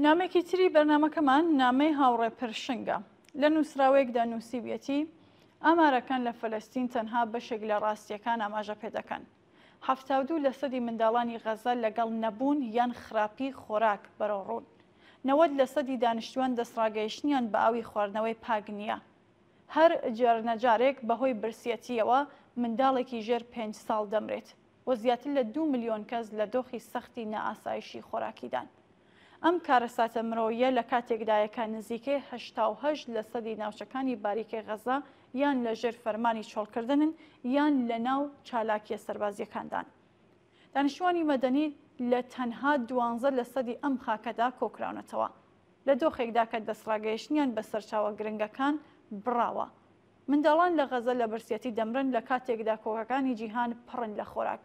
S1: نامێکی تری بەرنامەکەمان نامەی هاوڕێ پرشنگە. لە نووسراوەیەکدا نووسیبیەتی ئامارەکان لە فەلەستین تەنها بەشێک لە ڕاستیەکان ئاماژە پێ دەکەن. 72% منداڵانی غەزا لەگەڵ نەبوون یان خراپی خۆراک بەرەوڕوون. 90% دانیشتوان دەستڕاگەیشتنیان بە ئاوی خواردنەوەی پاک نییە. هەر جارنەجارێک بەهۆی برسیەتیەوە منداڵێکی ژێر 5 ساڵ دەمرێت و زیاتر لە 2 ملیۆن کەس لە دۆخی سەختی نەئاسایشی خۆراکیدان. ئەم کارەساتە مرۆیە لە کاتێکدایەکە نزیکەی 88% ناوچەکانی باریکەی غەزا یان لە ژێر فەرمانی چۆڵکردنن یان لە ناو چالاکیە سەربازیەکاندان. دانیشتوانی مەدەنی لە تەنها 12% ئەم خاکەدا کۆکراونەتەوە لە دۆخێکدا کە دەستڕاگەیشتنیان بە سەرچاوە گرنگەکان بڕاوە. منداڵان لە غەزە لە برسیەتی دەمرن لە کاتێکدا کۆکەکانی جیهان پڕن لە خۆراک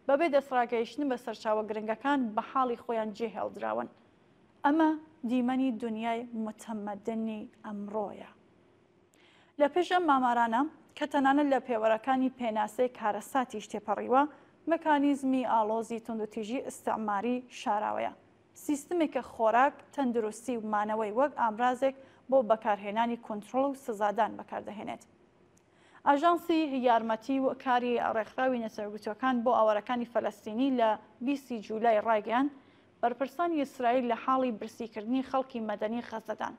S1: بەبێ دەستڕاگەیشتن بە سەرچاوە گرنگەکان بە حاڵی خۆیان جێهێڵدراون. ئەمە دیمەنی دنیای متەمەدنی ئەمڕۆیە. لە پێش ئەم مامارانە کە تەنانەت لە پێوەرەکانی پێناسەی کارەساتیش تێپەڕیوە مەکانیزمی ئاڵۆزی توندوتیژی ئستەعماری شاراوەیە. سیستمێکە خۆراک، تەندروستی و مانەوەی وەک ئامرازێک بۆ بەکارهێنانی کۆنتڕۆڵ و سزادان بەکاردەهێنێت. ئاژانسی یارمەتی و کاری ڕێکخراوی نەتەوەیەکان بۆ ئاوارەکانی فەلەستینی لە 20 جوولای ڕایگەیاند بەرپرسانی ئیسرائیل لە حاڵی برسیکردنی خەڵکی مەدەنی غەزەدان.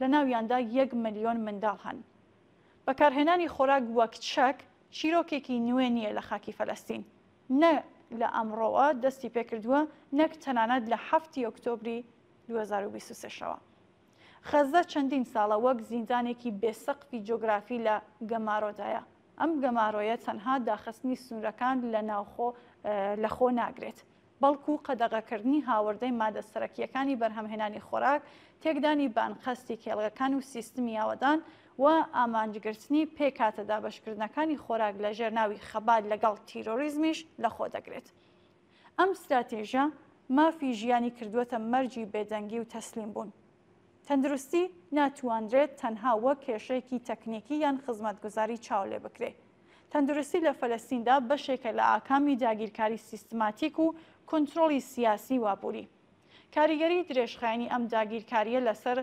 S1: لە ناویاندا 1 ملیۆن منداڵ هەن. بەکارهێنانی خۆراک وەک چەک چیرۆکێکی نوێ نییە لە خاکی فەلەستین. نە لە ئەمڕۆوە دەستی پێکردووە نەک تەنانەت لە 7 ئۆکتۆبری 2023ەوە. غەزە چەندین ساڵە وەک زیندانێکی بێسەقفی جۆگرافی لە گەمارۆدایە. ئەم گەمارۆیە تەنها داخستنی سنوورەکان لە خۆ ناگرێت، بەڵکو قەدەغەکردنی هاوردەی مادە سەرەکیەکانی بەرهەمهێنانی خۆراک، تێکدانی بانقەستی کێڵگەکان و سیستمی ئاوەدان و ئامانجگرتنی پێکاتە دابەشکردنەکانی خۆراک لە ژێرناوی خەبات لەگەڵ تیرۆریزمیش لەخۆ دەگرێت. ئەم استراتێژە مافی ژیانی کردووەتە مەرجی بێدەنگی و تەسلیم بوون. تەندروستی ناتوانرێت تەنها وەک کێشەیەکی تەکنیکی یان خزمەتگوزاری چاو لێ بکرێت. تەندروستی لە فەلەستیندا بەشێکە لە ئاکامی داگیرکاری سیستماتیک و کۆنتڕۆڵی سیاسی وابووری. کاریگەری درێژخایەنی ئەم داگیرکاریە لەسەر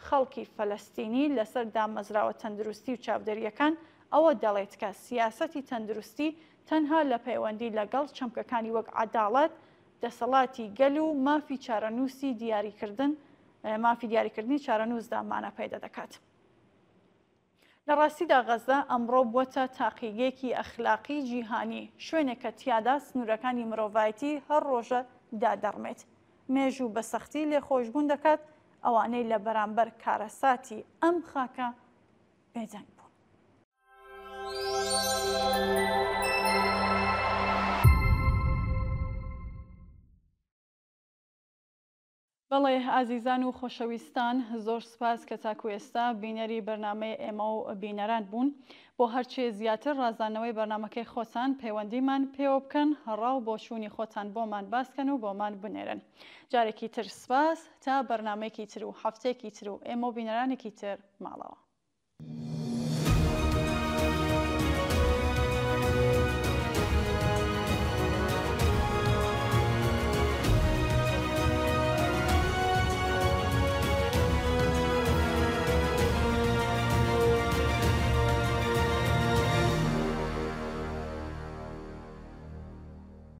S1: خەڵکی فەلەستینی لەسەر دامەزراوە تەندروستی و چاودێریەکان ئەوە دەڵێت کە سیاسەتی تەندروستی تەنها لە پەیوەندی لەگەڵ چەمکەکانی وەک عەداڵەت، دەسەڵاتی گەل و مافی چارەنووسی مافی دیاریکردنی چارەنووسدا مانە پەیدا دەکات. لە ڕاستیدا غەزە ئەمڕۆ بووەتە تاقیگەیەکی ئەخلاقی جیهانی، شوێنێک کە تیادا سنوورەکانی مرۆڤایەتی هەر ڕۆژە دادەڕمێت، مێژوو بە سەختی لێخۆشبوون دەکات ئەوانەی لە بەرامبەر کارەساتی ئەم خاکە بێجەنگ بوون. بەڵێ ئازیزان و خۆشەویستان، زۆر سپاس کە تاکو ئێستا بینەری بەرنامەی ئێمە و بینەران بوون. بۆ هەرچێ زیاتر ڕازانەوەی بەرنامەکەی خۆتان پەیوەندیمان پێوە بکەن، هەڕاو بۆ چوونی خۆتان بۆمان باسکەن و بۆمان بنێرن. جارێکی تر سپاس تا بەرنامەیەکی تر و هەفتەیەکی تر و ئێمە و بینەرانێکی تر ماڵەوە.